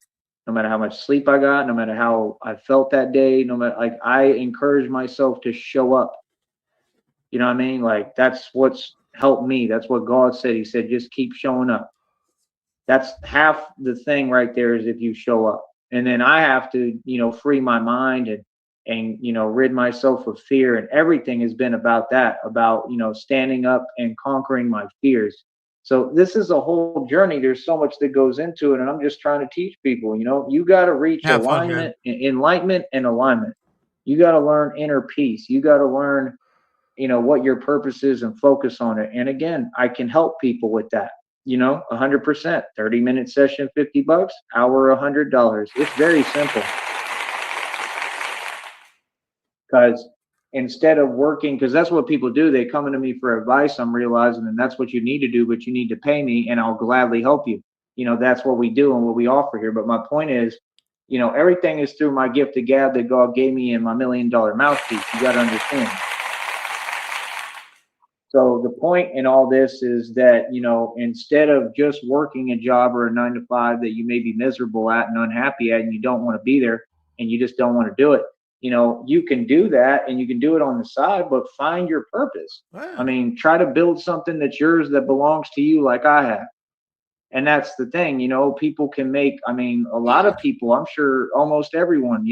No matter how much sleep I got, no matter how I felt that day, no matter, like, I encourage myself to show up. You know what I mean? Like, that's what's helped me. That's what God said. He said, just keep showing up. That's half the thing right there, is if you show up. And then I have to, free my mind and rid myself of fear. And everything has been about that, about, standing up and conquering my fears. So this is a whole journey. There's so much that goes into it. And I'm just trying to teach people, you got to reach Have fun, man. enlightenment and alignment. You got to learn inner peace. You got to learn, what your purpose is and focus on it. And again, I can help people with that. 100%. 30-minute session, $50, hour, $100. It's very simple. Because instead of working, because that's what people do, they come into me for advice. I'm realizing, and that's what you need to do, but you need to pay me and I'll gladly help you. That's what we do and what we offer here. But my point is, everything is through my gift of gab that God gave me in my $1 million mouthpiece. You got to understand. So the point in all this is that, instead of just working a job or a 9 to 5 that you may be miserable at and unhappy at, and you don't want to be there and you just don't want to do it, you can do that and you can do it on the side, but find your purpose. Wow. I mean, try to build something that's yours, that belongs to you, like I have. And that's the thing, people can make, a lot of people, I'm sure almost everyone,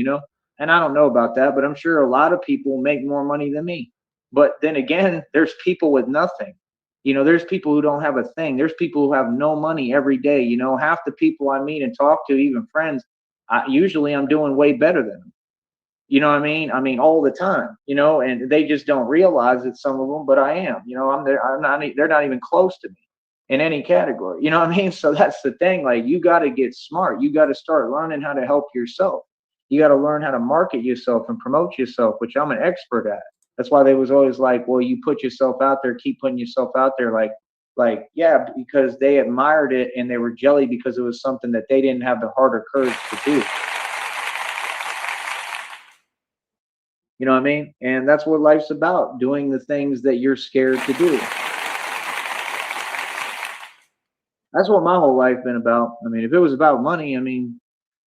and I don't know about that, but I'm sure a lot of people make more money than me. But then again, there's people with nothing. There's people who don't have a thing. There's people who have no money every day. Half the people I meet and talk to, even friends, usually I'm doing way better than them. You know what I mean? All the time, and they just don't realize it, some of them, but I am, I'm there. They're not even close to me in any category. You know what I mean? So that's the thing. Like, you got to get smart. You got to start learning how to help yourself. You got to learn how to market yourself and promote yourself, which I'm an expert at. That's why they was always like, well, you put yourself out there, keep putting yourself out there. Like, yeah, because they admired it and they were jelly because it was something that they didn't have the heart or courage to do. You know what I mean? And that's what life's about, doing the things that you're scared to do. That's what my whole life been about. If it was about money,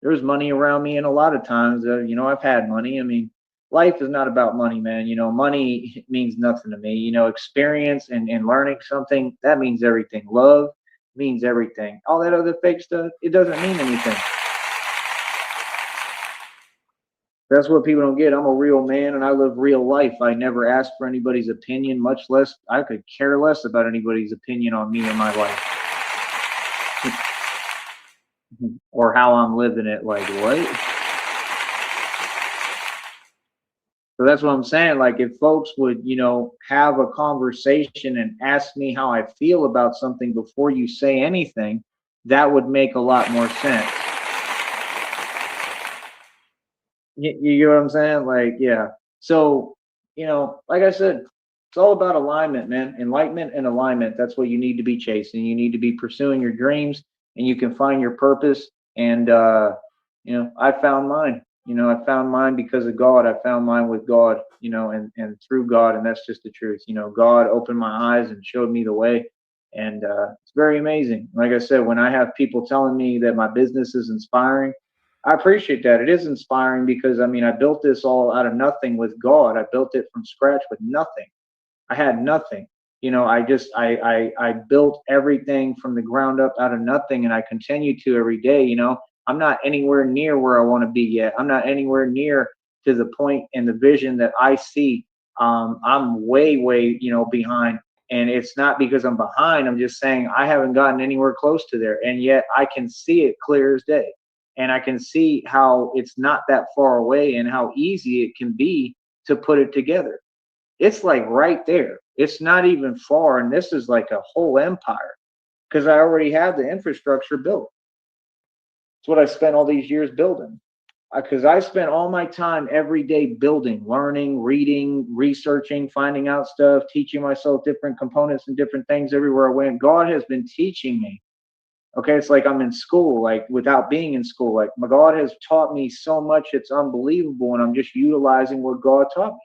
there was money around me, and a lot of times, I've had money. life is not about money, man. Money means nothing to me. Experience and learning something, that means everything. Love means everything. All that other fake stuff, it doesn't mean anything. That's what people don't get. I'm a real man and I live real life. I never ask for anybody's opinion, much less I could care less about anybody's opinion on me and my life or how I'm living it. Like, what? So that's what I'm saying. Like, if folks would, have a conversation and ask me how I feel about something before you say anything, that would make a lot more sense. You get what I'm saying? Like, yeah. So, like I said, it's all about alignment, man. Enlightenment and alignment. That's what you need to be chasing. You need to be pursuing your dreams, and you can find your purpose. And I found mine. I found mine because of God. I found mine with God. And through God, and that's just the truth. God opened my eyes and showed me the way, and it's very amazing. Like I said, when I have people telling me that my business is inspiring, I appreciate that. It is inspiring because I built this all out of nothing with God. I built it from scratch with nothing. I had nothing. I built everything from the ground up out of nothing, and I continue to every day. I'm not anywhere near where I want to be yet. I'm not anywhere near to the point and the vision that I see. I'm way, way, behind. And it's not because I'm behind. I'm just saying I haven't gotten anywhere close to there. And yet I can see it clear as day. And I can see how it's not that far away and how easy it can be to put it together. It's like right there. It's not even far. And this is like a whole empire because I already have the infrastructure built. It's what I spent all these years building. Because I spent all my time every day building, learning, reading, researching, finding out stuff, teaching myself different components and different things everywhere I went. God has been teaching me. Okay, it's like I'm in school, like without being in school. Like my God has taught me so much, it's unbelievable, and I'm just utilizing what God taught me.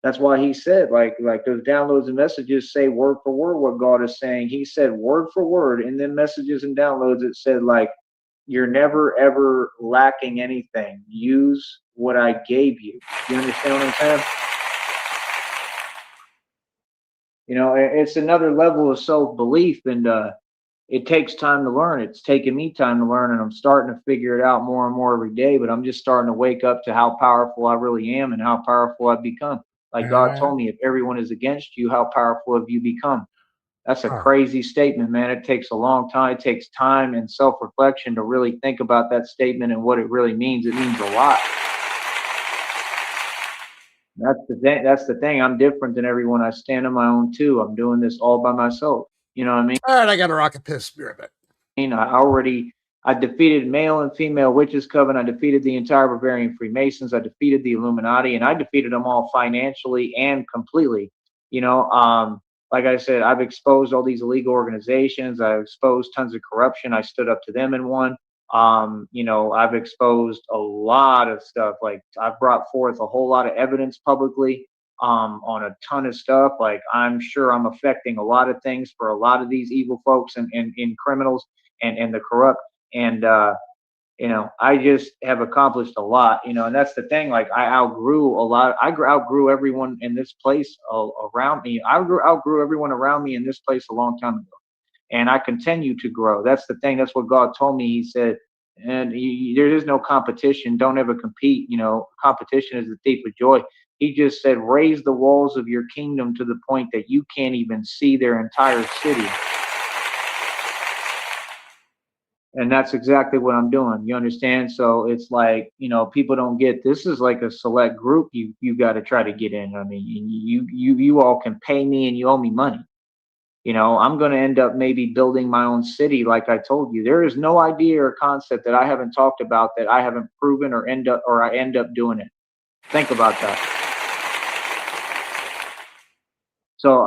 That's why He said, like those downloads and messages say word for word what God is saying. He said word for word, and then messages and downloads. It said like, you're never ever lacking anything. Use what I gave you. You understand what I'm saying? It's another level of self-belief, and it takes time to learn. It's taken me time to learn, and I'm starting to figure it out more and more every day. But I'm just starting to wake up to how powerful I really am and how powerful I've become. Like God told me, if everyone is against you, how powerful have you become? That's a crazy statement, man. It takes a long time. It takes time and self-reflection to really think about that statement and what it really means. It means a lot. That's the thing. I'm different than everyone. I stand on my own too. I'm doing this all by myself. You know what I mean? All right, I got a rocket piss. Be right back. I defeated male and female witches coven. I defeated the entire Bavarian Freemasons. I defeated the Illuminati, and I defeated them all financially and completely. Like I said, I've exposed all these illegal organizations. I've exposed tons of corruption. I stood up to them and won. I've exposed a lot of stuff. Like I've brought forth a whole lot of evidence publicly on a ton of stuff. Like I'm sure I'm affecting a lot of things for a lot of these evil folks and criminals and the corrupt. And I just have accomplished a lot, and that's the thing. Like I outgrew a lot. I outgrew everyone in this place around me. I outgrew everyone around me in this place a long time ago. And I continue to grow. That's the thing. That's what God told me. He said, and there is no competition. Don't ever compete. Competition is the thief of joy. He just said, raise the walls of your kingdom to the point that you can't even see their entire city. And that's exactly what I'm doing. You understand? So it's like, people don't get, this is like a select group you got to try to get in. I mean, you all can pay me and you owe me money. I'm going to end up maybe building my own city. Like I told you, there is no idea or concept that I haven't talked about that I haven't proven or I end up doing it. Think about that. So,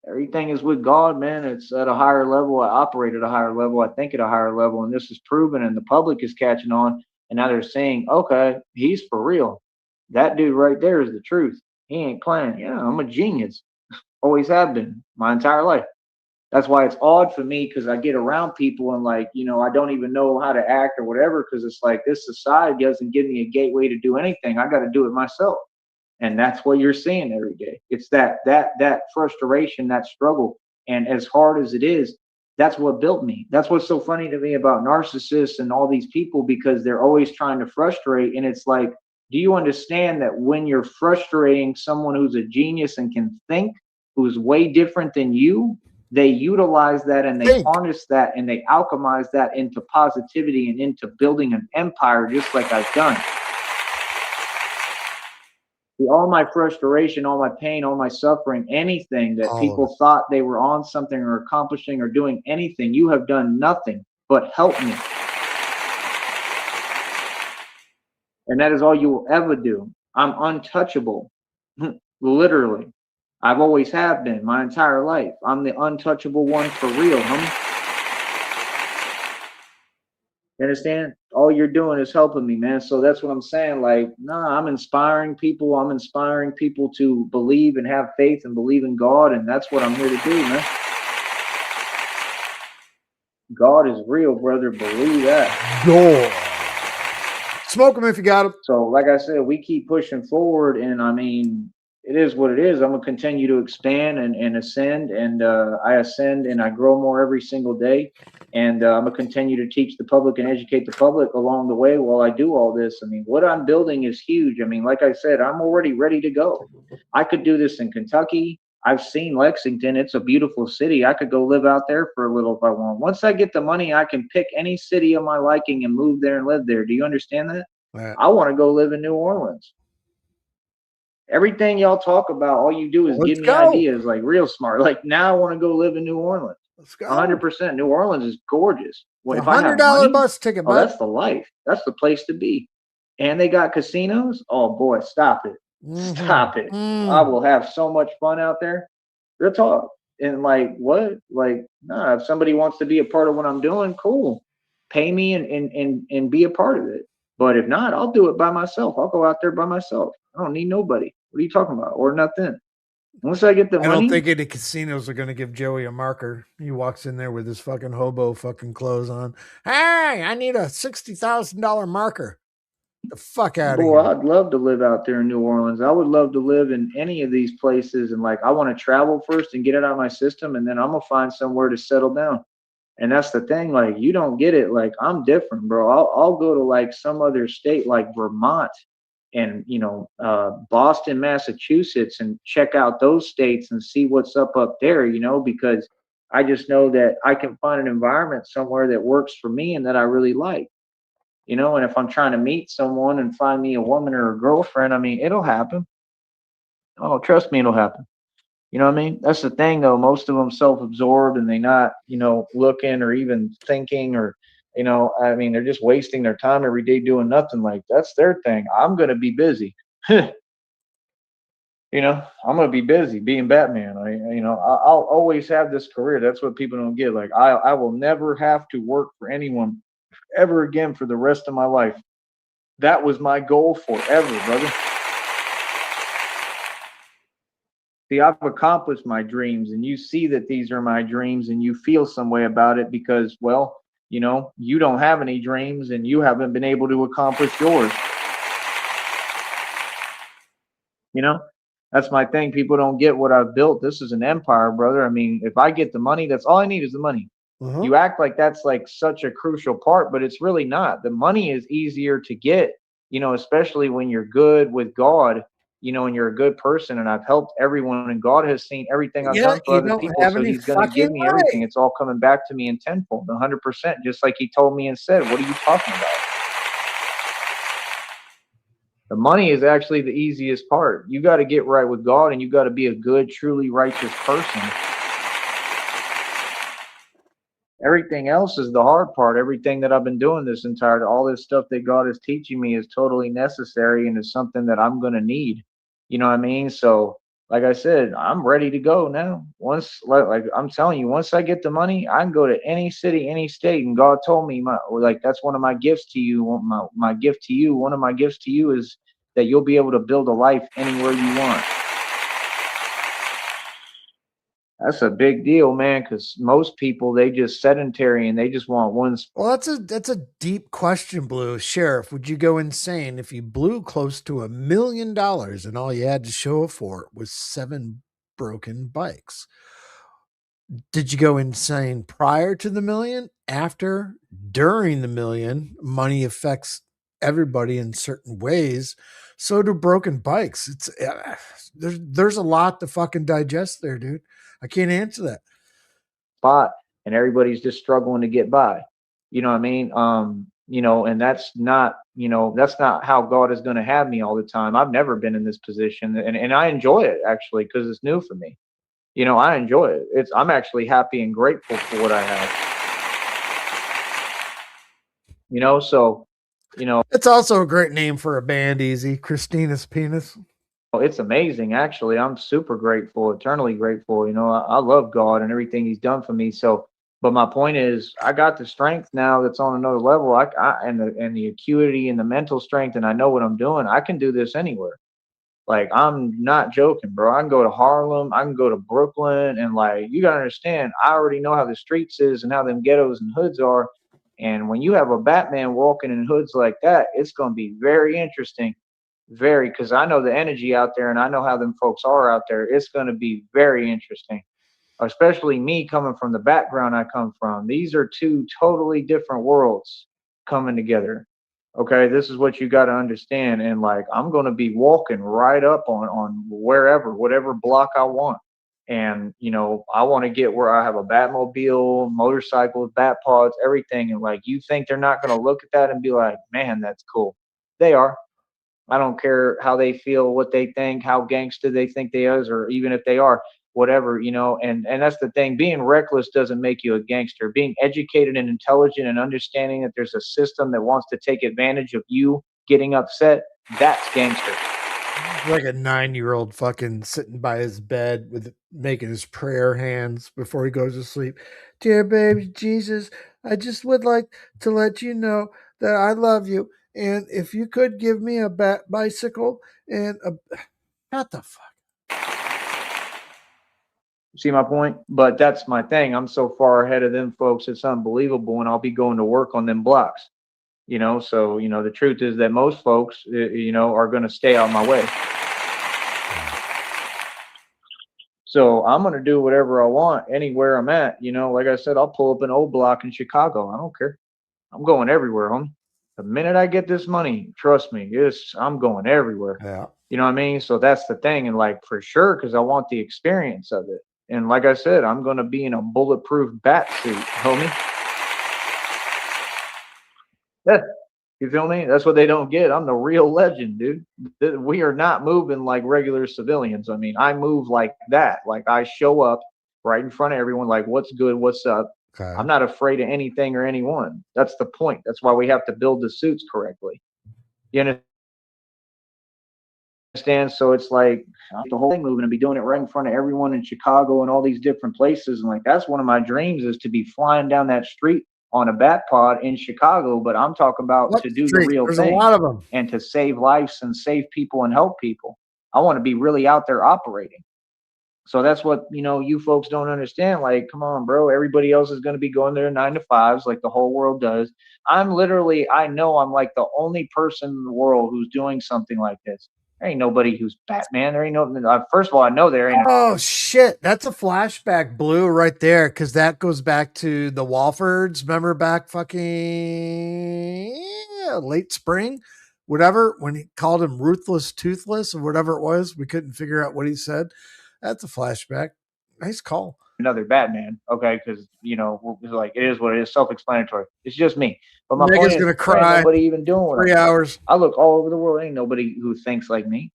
everything is with God, man. It's at a higher level. I operate at a higher level. I think at a higher level. And this is proven, and the public is catching on. And now they're saying, okay, he's for real. That dude right there is the truth. He ain't playing. Yeah, I'm a genius. Always have been my entire life. That's why it's odd for me, because I get around people and like, I don't even know how to act or whatever, because it's like this society doesn't give me a gateway to do anything. I got to do it myself. And that's what you're seeing every day. It's that frustration, that struggle. And as hard as it is, that's what built me. That's what's so funny to me about narcissists and all these people, because they're always trying to frustrate. And it's like, do you understand that when you're frustrating someone who's a genius and can think, who's way different than you, they utilize that and they Think. harness that and they alchemize that into positivity and into building an empire, just like I've done. See, all my frustration, all my pain, all my suffering, anything that people thought they were on something or accomplishing or doing anything, you have done nothing but help me. And that is all you will ever do. I'm untouchable. Literally. I've always have been my entire life. I'm the untouchable one for real, homie. You understand? All you're doing is helping me, man. So that's what I'm saying. Like, nah, I'm inspiring people. I'm inspiring people to believe and have faith and believe in God. And that's what I'm here to do, man. God is real, brother. Believe that. God. Smoke them if you got them. So, like I said, we keep pushing forward. And I mean, it is what it is. I'm going to continue to expand and ascend. And I ascend and I grow more every single day. And I'm going to continue to teach the public and educate the public along the way while I do all this. I mean, what I'm building is huge. I mean, like I said, I'm already ready to go. I could do this in Kentucky. I've seen Lexington. It's a beautiful city. I could go live out there for a little if I want. Once I get the money, I can pick any city of my liking and move there and live there. Do you understand that? Right. I want to go live in New Orleans. Everything y'all talk about, all you do is give me ideas, like real smart. Like, now I want to go live in New Orleans. Let's go. 100%. New Orleans is gorgeous. Well, if I have $100 bus ticket, bud, that's the life. That's the place to be. And they got casinos. Oh boy, stop it. Stop it. I will have so much fun out there. Real talk. And like, what? Like, nah, if somebody wants to be a part of what I'm doing, cool. Pay me and be a part of it. But if not, I'll do it by myself. I'll go out there by myself. I don't need nobody. What are you talking about? Or nothing. Once I get the money. I don't think any casinos are going to give Joey a marker. He walks in there with his fucking hobo fucking clothes on. Hey, I need a $60,000 marker. The fuck out of here. Boy, I'd love to live out there in New Orleans. I would love to live in any of these places. And like, I want to travel first and get it out of my system. And then I'm going to find somewhere to settle down. And that's the thing. Like, you don't get it. Like, I'm different, bro. I'll go to like some other state like Vermont and, Boston, Massachusetts, and check out those states and see what's up there, because I just know that I can find an environment somewhere that works for me and that I really like, and if I'm trying to meet someone and find me a woman or a girlfriend, I mean, it'll happen. Oh, trust me, it'll happen. You know what I mean? That's the thing, though. Most of them self-absorbed and they not, looking or even thinking or, I mean, they're just wasting their time every day doing nothing. Like, that's their thing. I'm going to be busy. I'm going to be busy being Batman. I'll always have this career. That's what people don't get. Like, I will never have to work for anyone ever again for the rest of my life. That was my goal forever, brother. See, I've accomplished my dreams, and you see that these are my dreams, and you feel some way about it because, well, you don't have any dreams, and you haven't been able to accomplish yours. That's my thing. People don't get what I've built. This is an empire, brother. I mean, if I get the money, that's all I need is the money. You act like that's like such a crucial part, but it's really not. The money is easier to get, especially when you're good with God. And you're a good person, and I've helped everyone, and God has seen everything I've done for other people, so he's going to give me everything. It's all coming back to me in tenfold, 100%, just like he told me and said. What are you talking about? The money is actually the easiest part. You got to get right with God, and you got to be a good, truly righteous person. Everything else is the hard part. Everything that I've been doing this entire, all this stuff that God is teaching me is totally necessary and is something that I'm going to need. You know what I mean? So, like I said, I'm ready to go now. Once, like I'm telling you, once I get the money, I can go to any city, any state. And God told me, that's one of my gifts to you. My gift to you, one of my gifts to you is that you'll be able to build a life anywhere you want. That's a big deal, man, because most people, they just sedentary and they just want one. Well, that's a deep question, Blue. Sheriff, would you go insane if you blew close to $1 million and all you had to show for it was 7 broken bikes? Did you go insane prior to the million, after, during the million? Money affects everybody in certain ways. So do broken bikes. It's there's a lot to fucking digest there, dude. I can't answer that. Spot and everybody's just struggling to get by. You know what I mean? And that's not how God is going to have me all the time. I've never been in this position, and I enjoy it actually because it's new for me. I enjoy it. I'm actually happy and grateful for what I have. So It's also a great name for a band, Easy. Christina's Penis. it's amazing. Actually, I'm super grateful, eternally grateful. I love God and everything He's done for me. So, but my point is, I got the strength now that's on another level. And the acuity and the mental strength, and I know what I'm doing. I can do this anywhere. Like, I'm not joking, bro. I can go to Harlem, I can go to Brooklyn, and like, you gotta understand, I already know how the streets is and how them ghettos and hoods are. And when you have a Batman walking in hoods like that, it's gonna be very interesting. Very, because I know the energy out there and I know how them folks are out there. It's gonna be very interesting. Especially me coming from the background I come from. These are two totally different worlds coming together. Okay, this is what you got to understand. And like, I'm going to be walking right up on wherever, whatever block I want. And I want to get where I have a Batmobile, motorcycles, bat pods, everything. And like, you think they're not going to look at that and be like, man, that's cool. They are. I don't care how they feel, what they think, how gangster they think they is, or even if they are, whatever. And that's the thing. Being reckless doesn't make you a gangster. Being educated and intelligent and understanding that there's a system that wants to take advantage of you getting upset, that's gangster. Like a 9-year-old fucking sitting by his bed with making his prayer hands before he goes to sleep. Dear baby Jesus, I just would like to let you know that I love you. And if you could give me a bicycle and a what the fuck? See my point? But that's my thing. I'm so far ahead of them folks, it's unbelievable. And I'll be going to work on them blocks. So the truth is that most folks are going to stay out my way. So I'm going to do whatever I want anywhere I'm at. Like I said, I'll pull up an old block in Chicago. I don't care. I'm going everywhere, homie. The minute I get this money, trust me, I'm going everywhere. Yeah. You know what I mean? So that's the thing. And like, for sure, because I want the experience of it. And like I said, I'm going to be in a bulletproof bat suit, homie. Yeah. You feel me? That's what they don't get. I'm the real legend, dude. We are not moving like regular civilians. I mean, I move like that. Like, I show up right in front of everyone, like, what's good, what's up. Okay. I'm not afraid of anything or anyone. That's the point. That's why we have to build the suits correctly. You understand? So it's like the whole thing moving and be doing it right in front of everyone in Chicago and all these different places. And like, that's one of my dreams, is to be flying down that street on a bat pod in Chicago. But I'm talking about to do the real There's thing. a lot of them. And to save lives and save people and help people. I want to be really out there operating. So that's what, you folks don't understand. Like, come on, bro. Everybody else is going to be going there 9 to 5s like the whole world does. I know I'm like the only person in the world who's doing something like this. There ain't nobody who's Batman. There ain't no, first of all, I know there ain't. Oh shit, that's a flashback, Blue, right there, because that goes back to the Walfords. Remember back fucking late spring, whatever, when he called him ruthless, toothless, or whatever it was. We couldn't figure out what he said. That's a flashback. Nice call. Another Batman, okay? Because like, it is what it is, self-explanatory. It's just me. But my point is, gonna cry. ain't nobody even doing what 3 hours. I look all over the world. Ain't nobody who thinks like me.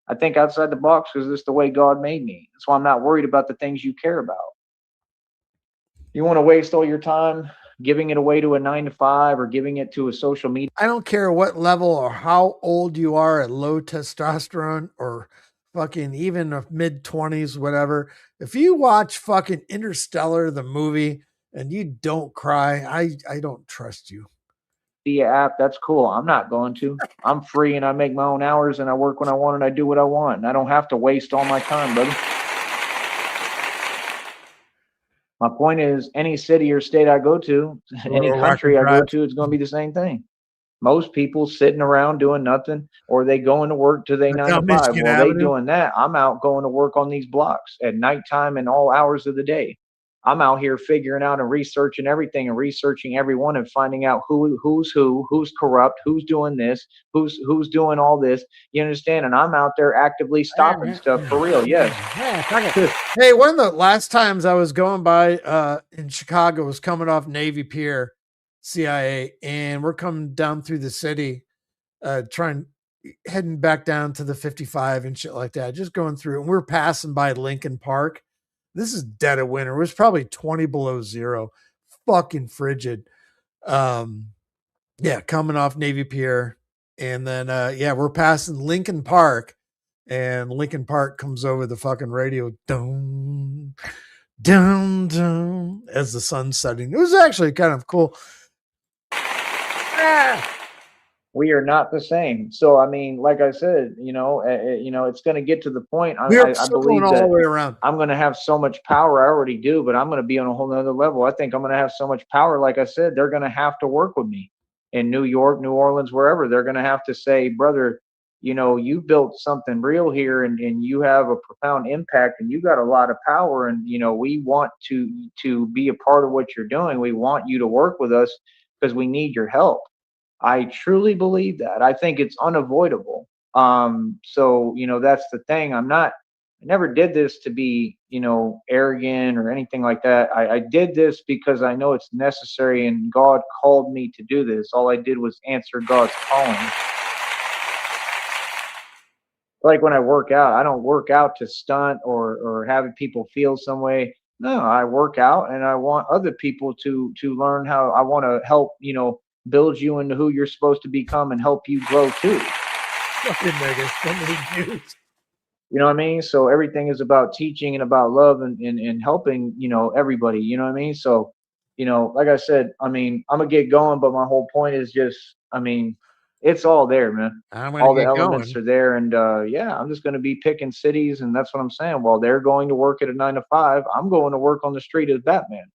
I think outside the box because it's the way God made me. That's why I'm not worried about the things you care about. You want to waste all your time giving it away to a 9 to 5 or giving it to a social media. I don't care what level or how old you are at low testosterone or fucking even a mid-20s, whatever. If you watch fucking Interstellar, the movie, and you don't cry, I don't trust you. App, that's cool. I'm not going to. I'm free and I make my own hours and I work when I want and I do what I want. And I don't have to waste all my time, buddy. My point is, any city or state I go to, any Or rocket country I go drive. to, it's going to be the same thing. Most people sitting around doing nothing, or they going to work to their nine to Down five. Michigan Well, they Avenue. doing that. I'm out going to work on these blocks at nighttime and all hours of the day. I'm out here figuring out and researching everything and researching everyone and finding out who's corrupt, who's doing this, who's doing all this. You understand? And I'm out there actively stopping stuff for real. Yes. Hey, one of the last times I was going by in Chicago was coming off Navy Pier, CIA, and we're coming down through the city, trying heading back down to the 55 and shit like that, just going through, and we're passing by Lincoln Park. This is dead of winter. It was probably 20 below zero, fucking frigid. Yeah, coming off Navy Pier, and then yeah, we're passing Lincoln Park, and Lincoln Park comes over the fucking radio, dum dum dum, as the sun's setting. It was actually kind of cool. Ah! We are not the same. So I mean, like I said, it's going to get to the point. We are I still going believe all the that way around. I'm going to have so much power. I already do, but I'm going to be on a whole nother level. I think I'm going to have so much power. Like I said, they're going to have to work with me in New York, New Orleans, wherever. They're going to have to say, brother, you built something real here, and you have a profound impact, and you got a lot of power, and we want to be a part of what you're doing. We want you to work with us because we need your help. I truly believe that. I think it's unavoidable. So that's the thing. I never did this to be, arrogant or anything like that. I did this because I know it's necessary and God called me to do this. All I did was answer God's calling. Like when I work out, I don't work out to stunt or have people feel some way. No, I work out and I want other people to learn how. I want to help, build you into who you're supposed to become and help you grow too. Fucking niggas, so many views. You know what I mean? So everything is about teaching and about love and helping, everybody, you know what I mean? So, like I said, I mean, I'm gonna get going, but my whole point is just, I mean, it's all there, man. I'm gonna All the get elements going. are there. And yeah, I'm just gonna be picking cities, and that's what I'm saying. While they're going to work at a 9 to 5, I'm going to work on the street as Batman.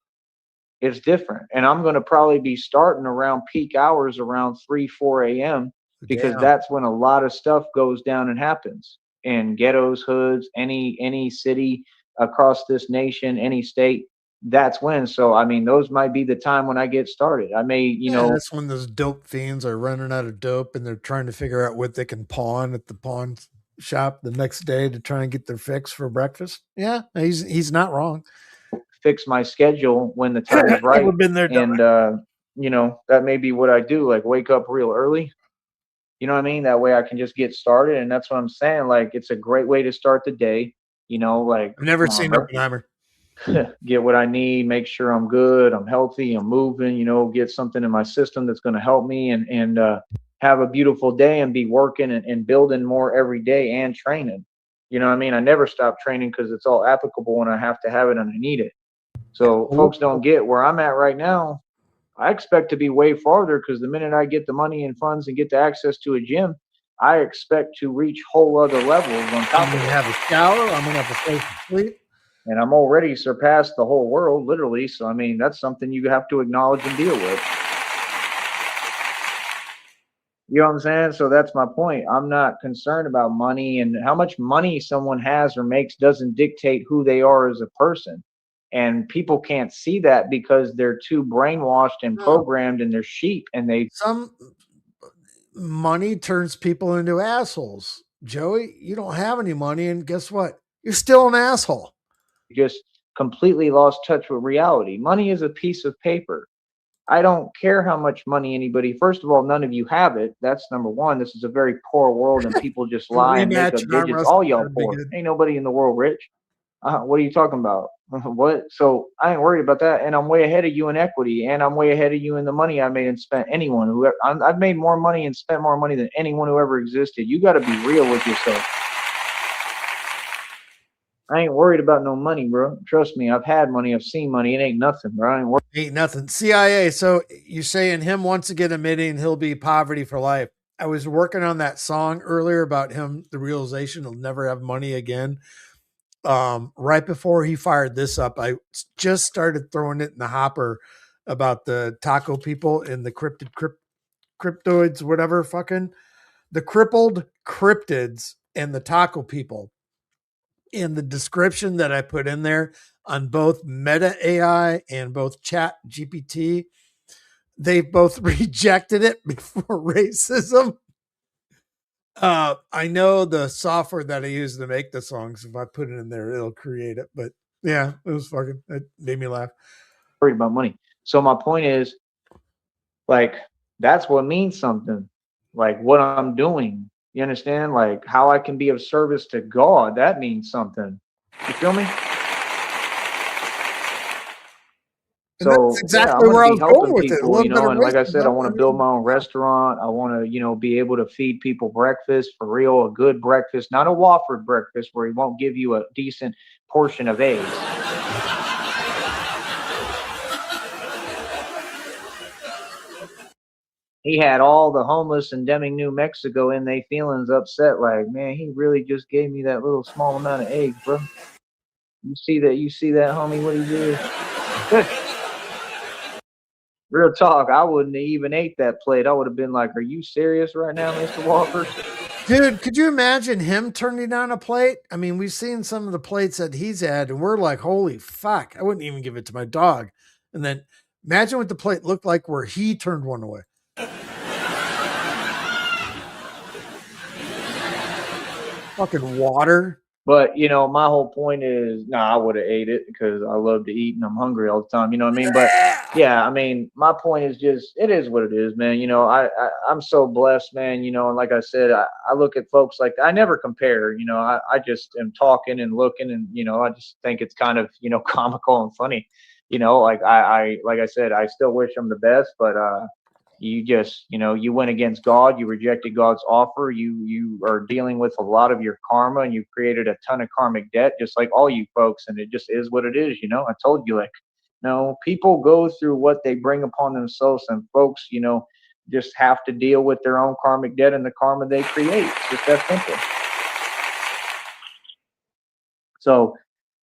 It's different. And I'm gonna probably be starting around peak hours around 3, 4 a.m. because Damn. that's when a lot of stuff goes down and happens in ghettos, hoods, any city across this nation, any state. That's when. So I mean, those might be the time when I get started. I may, Yeah, that's when those dope fiends are running out of dope and they're trying to figure out what they can pawn at the pawn shop the next day to try and get their fix for breakfast. Yeah, he's not wrong. fix my schedule when the time is Never right. been there, done And that may be what I do, like wake up real early. You know what I mean? That way I can just get started. And that's what I'm saying. Like it's a great way to start the day. Like, I've never come on, seen bro. Oppenheimer. Get what I need, make sure I'm good, I'm healthy, I'm moving, get something in my system that's going to help me and have a beautiful day and be working and building more every day and training. You know what I mean? I never stop training because it's all applicable when I have to have it and I need it. So folks don't get where I'm at right now. I expect to be way farther because the minute I get the money and funds and get the access to a gym, I expect to reach whole other levels on top I'm of gonna it. have a shower. I'm gonna have a place to sleep. And I'm already surpassed the whole world, literally. So, I mean, that's something you have to acknowledge and deal with. You know what I'm saying? So that's my point. I'm not concerned about money, and how much money someone has or makes doesn't dictate who they are as a person. And people can't see that because they're too brainwashed and No, programmed and they're sheep and they some money turns people into assholes. Joey, you don't have any money, and guess what? You're still an asshole. just completely lost touch with reality. Money is a piece of paper. I don't care how much money anybody. First of all, none of you have it. That's number one. This is a very poor world, and people just A lie and make rematch up in arm digits. All wrestling, y'all that'd be poor. good. Ain't nobody in the world rich. What are you talking about? What? So I ain't worried about that, and I'm way ahead of you in equity, and I'm way ahead of you in the money I made and spent. Anyone who I've made more money and spent more money than anyone who ever existed. You got to be real with yourself. I ain't worried about no money, bro. Trust me, I've had money, I've seen money. It ain't nothing, bro. I ain't worried. Ain't nothing. CIA. So you're saying him once again admitting he'll be poverty for life. I was working on that song earlier about him, the realization he'll never have money again. right before he fired this up, I just started throwing it in the hopper about the taco people and the cryptoids, whatever, fucking the crippled cryptids and the taco people. In the description that I put in there on both Meta AI and both Chat GPT, they both rejected it before racism. I know the software that I use to make the songs. If I put it in there, it'll create it. But yeah, it was fucking. It made me laugh. Worried about money. So my point is, like, that's what means something. Like what I'm doing. You understand? Like how I can be of service to God. That means something. You feel me? And that's So yeah, I'm exactly gonna where I be was going helping with it. A people, little you bit know, of and like I said, I racism. want I to build mean, my own restaurant. I want to, you know, be able to feed people breakfast for real, a good breakfast, not a Wofford breakfast where he won't give you a decent portion of eggs. He had all the homeless in Deming, New Mexico in their feelings upset, like, man, he really just gave me that little small amount of eggs, bro. You see that, homie, what he did? Real talk, I wouldn't have even ate that plate. I would have been like, are you serious right now, Mr. Walker? dude, could you imagine him turning down a plate? I mean, we've seen some of the plates that he's had, and we're like, holy fuck, I wouldn't even give it to my dog. And then imagine what the plate looked like where he turned one away. Fucking water. But you know, my whole point is, I would have ate it because I love to eat and I'm hungry all the time. You know what I mean? But yeah, I mean, my point is just, it is what it is, man. You know, I'm so blessed, man. You know, and like I said, I look at folks like I never compare. You know, I just am talking and looking, and you know, I just think it's kind of, you know, comical and funny. You know, like like I said, I still wish them the best, but you just, you know, you went against God, you rejected God's offer, you are dealing with a lot of your karma, and you've created a ton of karmic debt, just like all you folks, and it just is what it is. You know, I told you, like, no, people go through what they bring upon themselves, and folks, you know, just have to deal with their own karmic debt and the karma they create. It's just that simple. So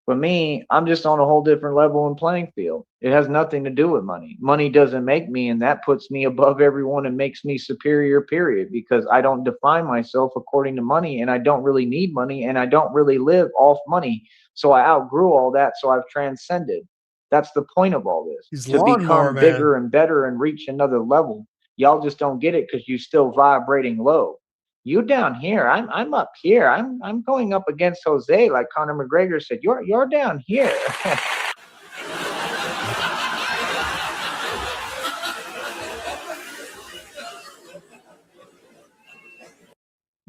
for me, I'm just on a whole different level and playing field. It has nothing to do with money. Money doesn't make me, and that puts me above everyone and makes me superior, period, because I don't define myself according to money, and I don't really need money, and I don't really live off money. So I outgrew all that, so I've transcended. That's the point of all this, He's to lawnmower become man. bigger and better and reach another level. Y'all just don't get it because you're still vibrating low. You down here, I'm up here. I'm going up against Jose, like Conor McGregor said. You're down here.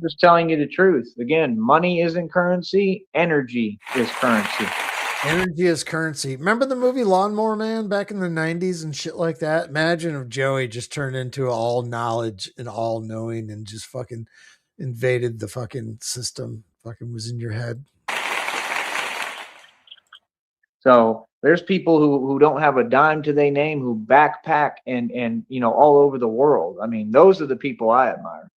Just telling you the truth. Again, money isn't currency, energy is currency. Energy is currency. Remember the movie Lawnmower Man back in the 90s and shit like that? Imagine if Joey just turned into all knowledge and all knowing and just fucking invaded the fucking system, fucking was in your head. So there's people who don't have a dime to their name, who backpack and you know, all over the world. I mean, those are the people I admire.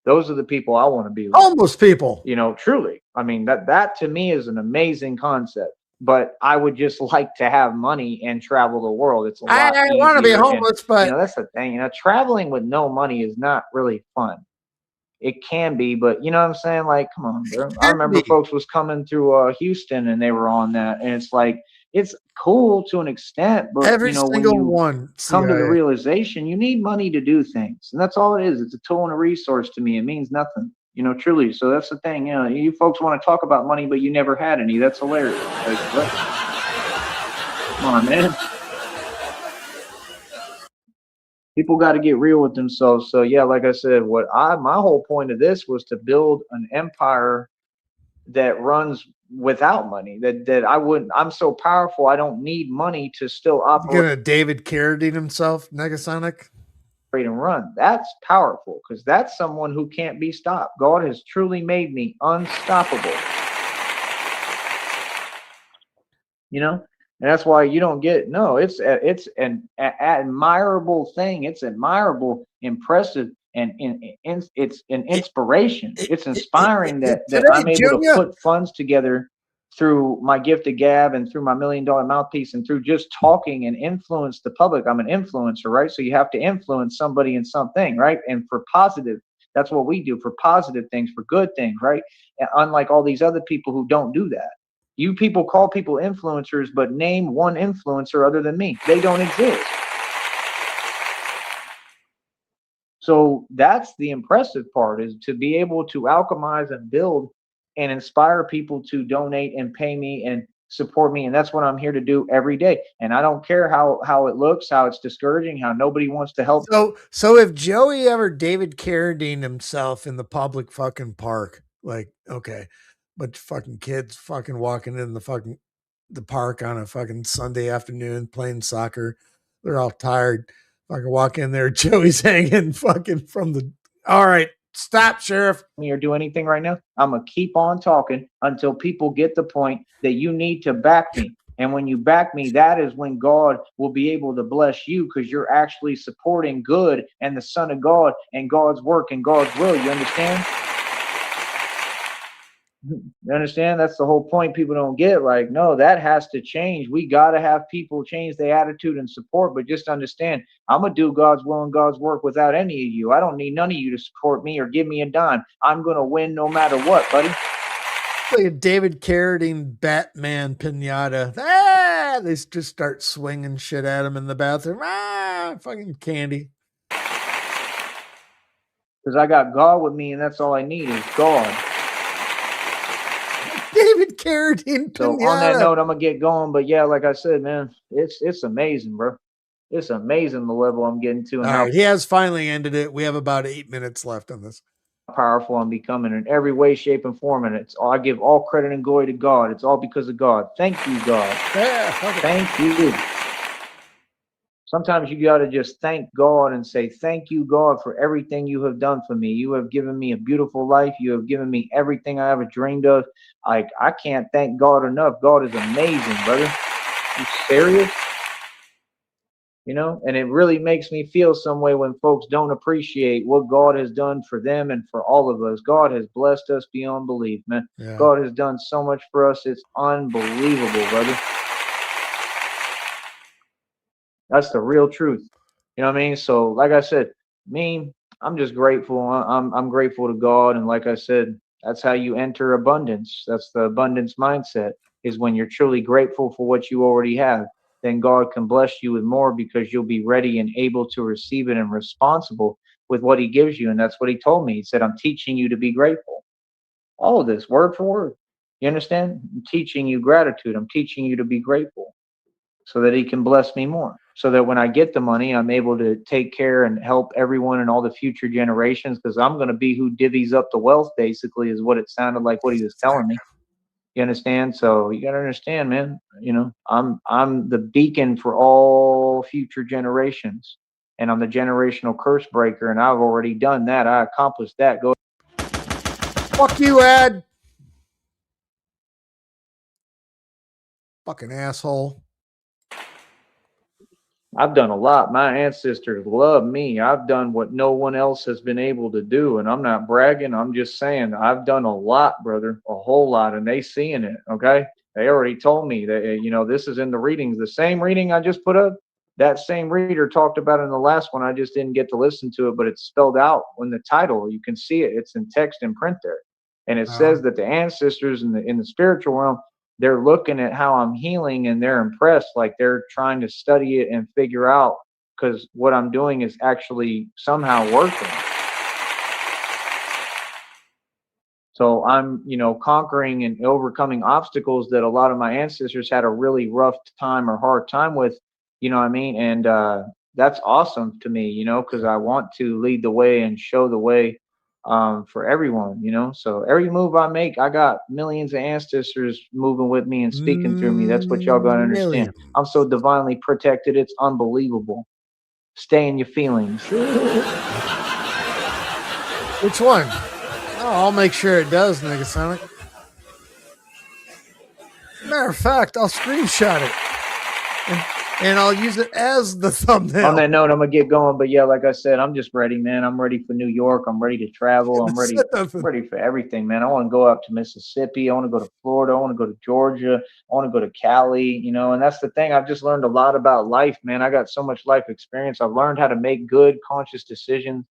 Those are the people I want to be like. Homeless people. You know, truly. I mean, that to me is an amazing concept. But I would just like to have money and travel the world. It's a I lot want to be easier. homeless, And but you know, that's the thing. You know, traveling with no money is not really fun. It can be, but you know what I'm saying? Like, come on, bro. I can remember be. folks was coming through Houston and they were on that, and it's like, it's cool to an extent, but Every you know, when single you one. come to the CIA. realization you need money to do things, and that's all it is. It's a tool and a resource to me. It means nothing, you know, truly. So that's the thing. You know, you folks want to talk about money, but you never had any. That's hilarious. Like, what? Come on, man. People got to get real with themselves. So yeah, like I said, my whole point of this was to build an empire that runs without money. I'm so powerful, I don't need money to still You operate gonna David Carradine himself, Negasonic? and run. That's powerful, because that's someone who can't be stopped. God has truly made me unstoppable. You know, and that's why you don't get, no, it's an admirable thing. It's admirable, impressive, and it's an inspiration. It's inspiring that Today, I'm able to Junior. put funds together through my gift of gab and through my $1 million mouthpiece and through just talking and influence the public. I'm an influencer, right? So you have to influence somebody in something, right? And for positive, that's what we do, for positive things, for good things, right? And unlike all these other people who don't do that. You people call people influencers, but name one influencer other than me. They don't exist. So that's the impressive part, is to be able to alchemize and build and inspire people to donate and pay me and support me. And that's what I'm here to do every day. And I don't care how it looks, how it's discouraging, how nobody wants to help. So if Joey ever David Carradine himself in the public fucking park, like, okay, but fucking kids fucking walking in the park on a fucking Sunday afternoon playing soccer, they're all tired. Fucking walk in there, Joey's hanging fucking from the. All right, stop, Sheriff. Me or do anything right now, I'm gonna keep on talking until people get the point that you need to back me. And when you back me, that is when God will be able to bless you, because you're actually supporting good and the Son of God and God's work and God's will. You understand? You understand? That's the whole point. People don't get, like, no, that has to change. We got to have people change their attitude and support. But just understand, I'm going to do God's will and God's work without any of you. I don't need none of you to support me or give me a dime. I'm going to win no matter what, buddy. Like a David Carradine Batman pinata. Ah, they just start swinging shit at him in the bathroom. Ah, fucking candy. Because I got God with me, and that's all I need is God. David Carradine pinata. So on that note, I'm gonna get going. But yeah, like I said, man, it's amazing, bro. It's amazing the level I'm getting to, and all right, he has finally ended it. We have about 8 minutes left on this. Powerful I'm becoming in every way, shape, and form. And it's all, I give all credit and glory to God. It's all because of God. Thank you, God. Yeah, thank you. Sometimes you got to just thank God and say, thank you, God, for everything you have done for me. You have given me a beautiful life. You have given me everything I ever dreamed of. Like, I can't thank God enough. God is amazing, brother. You serious? You know, and it really makes me feel some way when folks don't appreciate what God has done for them and for all of us. God has blessed us beyond belief, man. Yeah. God has done so much for us. It's unbelievable, brother. That's the real truth. You know what I mean? So, like I said, I'm just grateful. I'm grateful to God. And like I said, that's how you enter abundance. That's the abundance mindset, is when you're truly grateful for what you already have. Then God can bless you with more, because you'll be ready and able to receive it and responsible with what he gives you. And that's what he told me. He said, I'm teaching you to be grateful. All of this, word for word. You understand? I'm teaching you gratitude. I'm teaching you to be grateful so that he can bless me more. So that when I get the money, I'm able to take care and help everyone and all the future generations, because I'm going to be who divvies up the wealth, basically, is what it sounded like what he was telling me. You understand? So you got to understand, man, you know, I'm the beacon for all future generations, and I'm the generational curse breaker, and I've already done that. I accomplished that. Go. Fuck you, Ed. Fucking asshole. I've done a lot. My ancestors love me. I've done what no one else has been able to do. And I'm not bragging. I'm just saying I've done a lot, brother, a whole lot. And they seeing it. Okay. They already told me that, you know, this is in the readings. The same reading I just put up, that same reader talked about it in the last one. I just didn't get to listen to it, but it's spelled out in the title. You can see it. It's in text and print there. And it says that the ancestors in the spiritual realm, they're looking at how I'm healing, and they're impressed. Like, they're trying to study it and figure out, because what I'm doing is actually somehow working. So I'm, you know, conquering and overcoming obstacles that a lot of my ancestors had a really rough time or hard time with, you know what I mean? And that's awesome to me, you know, because I want to lead the way and show the way for everyone, you know. So every move I make, I got millions of ancestors moving with me and speaking through me. That's what y'all gotta understand. I'm so divinely protected, it's unbelievable. Stay in your feelings. Which one? Oh, I'll make sure it does, Negasonic. Matter of fact, I'll screenshot it and I'll use it as the thumbnail. On that note, I'm gonna get going. But yeah, like I said, I'm just ready, man. I'm ready for New York. I'm ready to travel. I'm ready for everything, man. I want to go out to Mississippi. I want to go to Florida. I want to go to Georgia. I want to go to Cali. You know, and that's the thing. I've just learned a lot about life, man. I got so much life experience. I've learned how to make good, conscious decisions.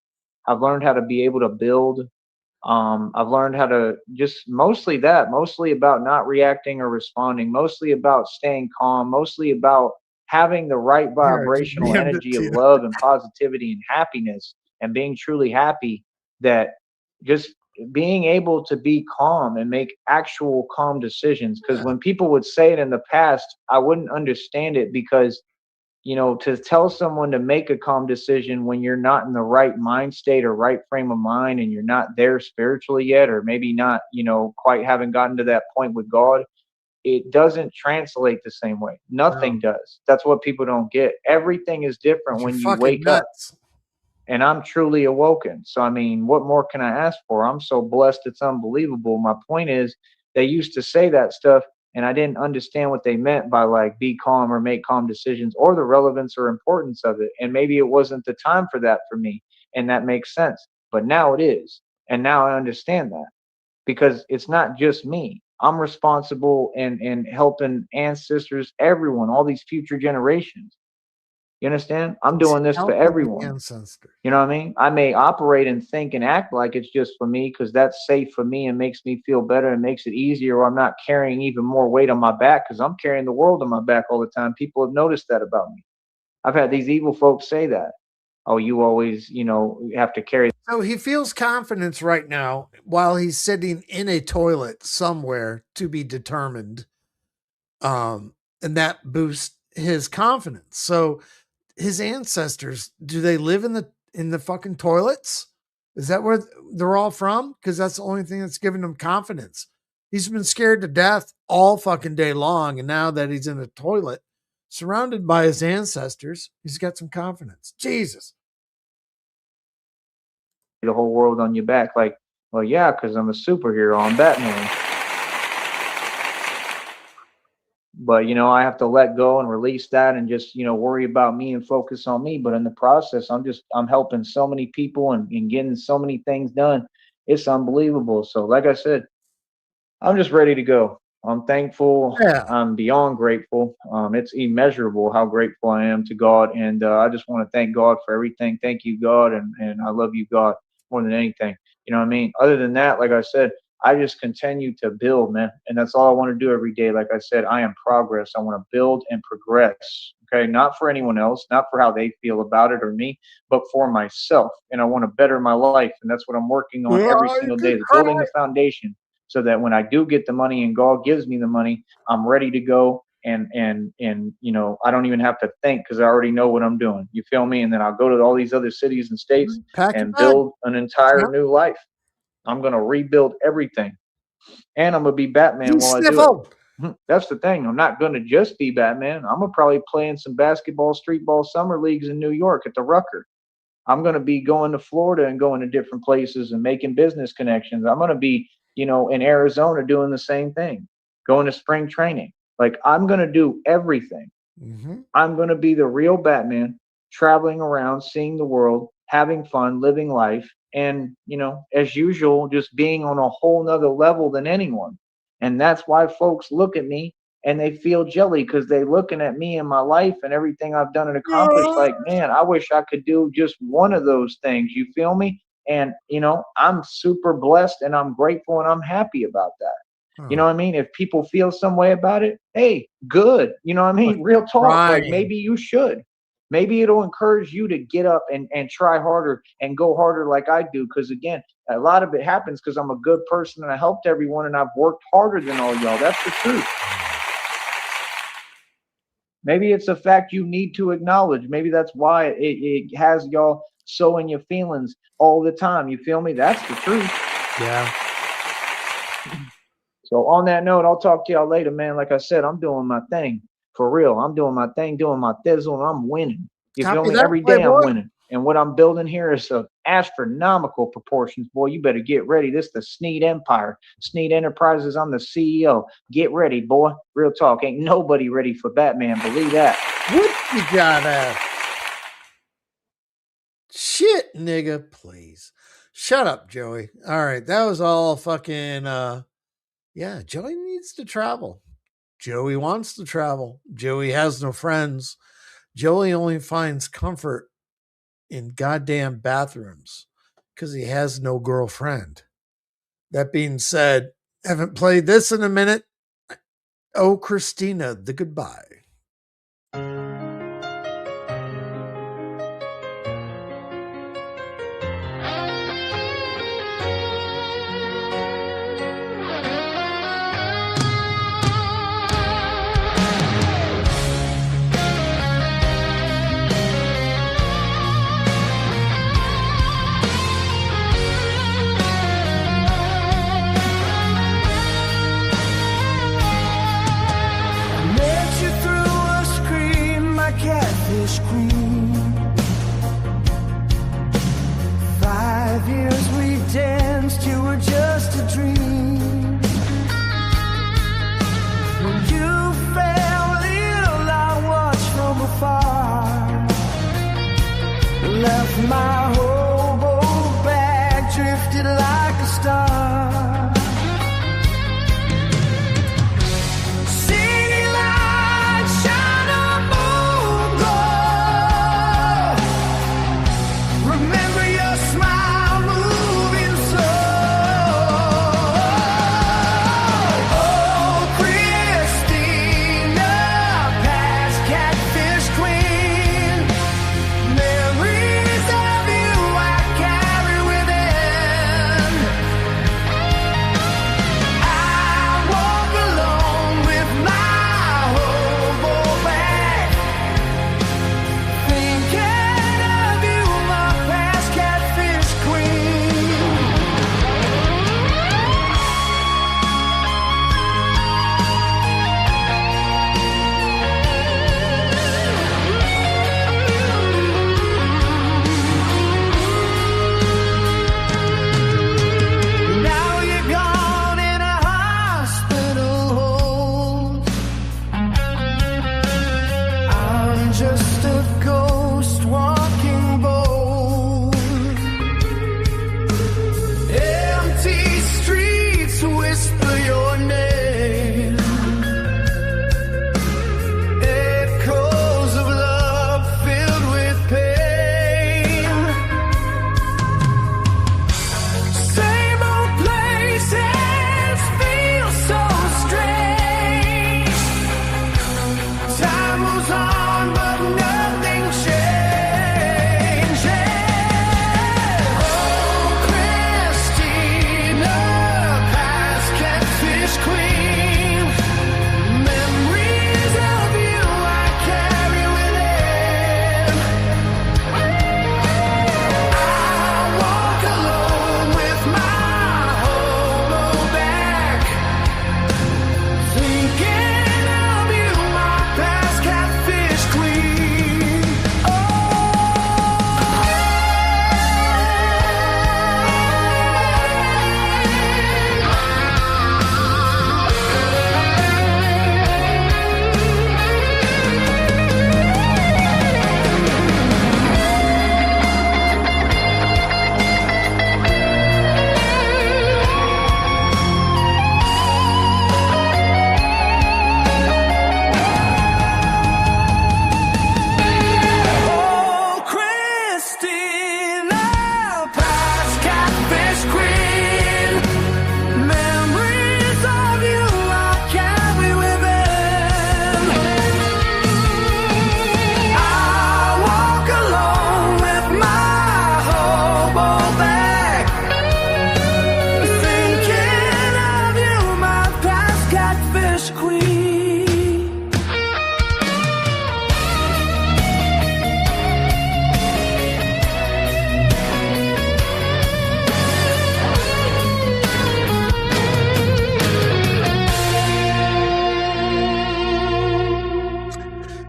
I've learned how to be able to build. I've learned how to just mostly about not reacting or responding, mostly about staying calm, mostly about having the right Here, I just vibrational DM'd it energy to of you. love and positivity and happiness and being truly happy, that just being able to be calm and make actual calm decisions. Because Yeah. when people would say it in the past, I wouldn't understand it, because to tell someone to make a calm decision when you're not in the right mind state or right frame of mind, and you're not there spiritually yet, or maybe not, quite haven't gotten to that point with God, it doesn't translate the same way. No, Nothing does. That's what people don't get. Everything is different 'cause you're when you fucking wake up, nuts. and I'm truly awoken. So, I mean, what more can I ask for? I'm so blessed, it's unbelievable. My point is, they used to say that stuff, and I didn't understand what they meant by like be calm or make calm decisions, or the relevance or importance of it. And maybe it wasn't the time for that for me, and that makes sense. But now it is. And now I understand that, because it's not just me. I'm responsible and helping ancestors, everyone, all these future generations. You understand? I'm He's doing this for helping the everyone. ancestors. You know what I mean? I may operate and think and act like it's just for me, because that's safe for me and makes me feel better and makes it easier, or I'm not carrying even more weight on my back, because I'm carrying the world on my back all the time. People have noticed that about me. I've had these evil folks say that. Oh, you always, have to carry. So he feels confidence right now while he's sitting in a toilet somewhere to be determined. And that boosts his confidence. So his ancestors, do they live in the fucking toilets? Is that where they're all from? Because that's the only thing that's giving him confidence. He's been scared to death all fucking day long, and now that he's in a toilet, surrounded by his ancestors, he's got some confidence. Jesus. The whole world on your back. Like, well, yeah, because I'm a superhero. I'm Batman. But I have to let go and release that, and just worry about me and focus on me. But in the process, I'm helping so many people, and getting so many things done. It's unbelievable. So like I said, I'm just ready to go. I'm thankful. Yeah. I'm beyond grateful. It's immeasurable how grateful I am to God, and I just want to thank God for everything. Thank you, God, and I love you, God, more than anything. You know what I mean? Other than that, like I said, I just continue to build, man, and that's all I want to do every day. Like I said, I am progress. I want to build and progress. Okay, not for anyone else, not for how they feel about it or me, but for myself. And I want to better my life, and that's what I'm working on every Oh, you single day. could The cry. building the foundation, so that when I do get the money and God gives me the money, I'm ready to go, and I don't even have to think, because I already know what I'm doing. You feel me? And then I'll go to all these other cities and states Pack your and bag. build an entire Yep. new life. I'm gonna rebuild everything, and I'm gonna be Batman You while I do it. sniffle. That's the thing. I'm not gonna just be Batman. I'm gonna probably play in some basketball, street ball, summer leagues in New York at the Rucker. I'm going to be going to Florida and going to different places and making business connections. I'm going to be, in Arizona doing the same thing, going to spring training. Like, I'm going to do everything. Mm-hmm. I'm going to be the real Batman, traveling around, seeing the world, having fun, living life, and, as usual, just being on a whole nother level than anyone. And that's why folks look at me and they feel jelly, because they looking at me and my life and everything I've done and accomplished. Like, man, I wish I could do just one of those things. You feel me? And, I'm super blessed, and I'm grateful, and I'm happy about that. You know Oh, what I mean? If people feel some way about it, hey, good. You know what I mean? Real talk. Like, crying. maybe you should. Maybe it'll encourage you to get up and try harder and go harder like I do. Because again, a lot of it happens because I'm a good person and I helped everyone and I've worked harder than all y'all. That's the truth. Maybe it's a fact you need to acknowledge. Maybe that's why it has y'all so in your feelings all the time. You feel me? That's the truth. Yeah. So on that note, I'll talk to y'all later, man. Like I said, I'm doing my thing for real. I'm doing my thing, doing my thizzle, and I'm winning. You feel Copy me? that, Every day I'm Playboy. winning. And what I'm building here is of astronomical proportions. Boy, you better get ready. This is the Sneed Empire. Sneed Enterprises, I'm the CEO. Get ready, boy. Real talk. Ain't nobody ready for Batman. Believe that. What you got at? Shit, nigga, please. Shut up, Joey. All right, that was all fucking yeah, Joey needs to travel. Joey wants to travel. Joey has no friends. Joey only finds comfort in goddamn bathrooms because he has no girlfriend. That being said, haven't played this in a minute. Oh, Christina, the goodbye. Catfish queen. 5 years we danced, you were just a dream. When you fell ill, I watched from afar. Left my hobo bag, drifted like a star. Memories of you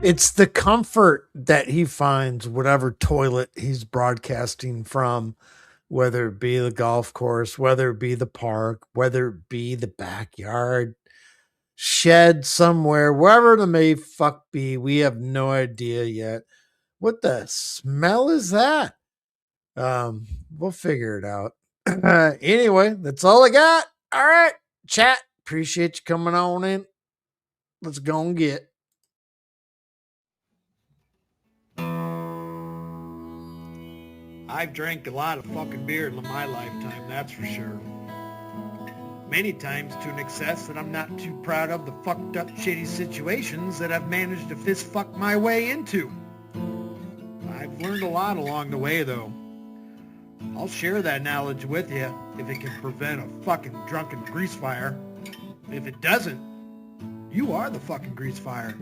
It's the comfort that he finds, whatever toilet he's broadcasting from, whether it be the golf course, whether it be the park, whether it be the backyard, shed somewhere, wherever it may fuck be. We have no idea yet. What the smell is that? We'll figure it out. Anyway, that's all I got. All right, chat. Appreciate you coming on in. Let's go and get. I've drank a lot of fucking beer in my lifetime, that's for sure. Many times to an excess that I'm not too proud of the fucked up shitty situations that I've managed to fist fuck my way into. I've learned a lot along the way though. I'll share that knowledge with you if it can prevent a fucking drunken grease fire. If it doesn't, you are the fucking grease fire.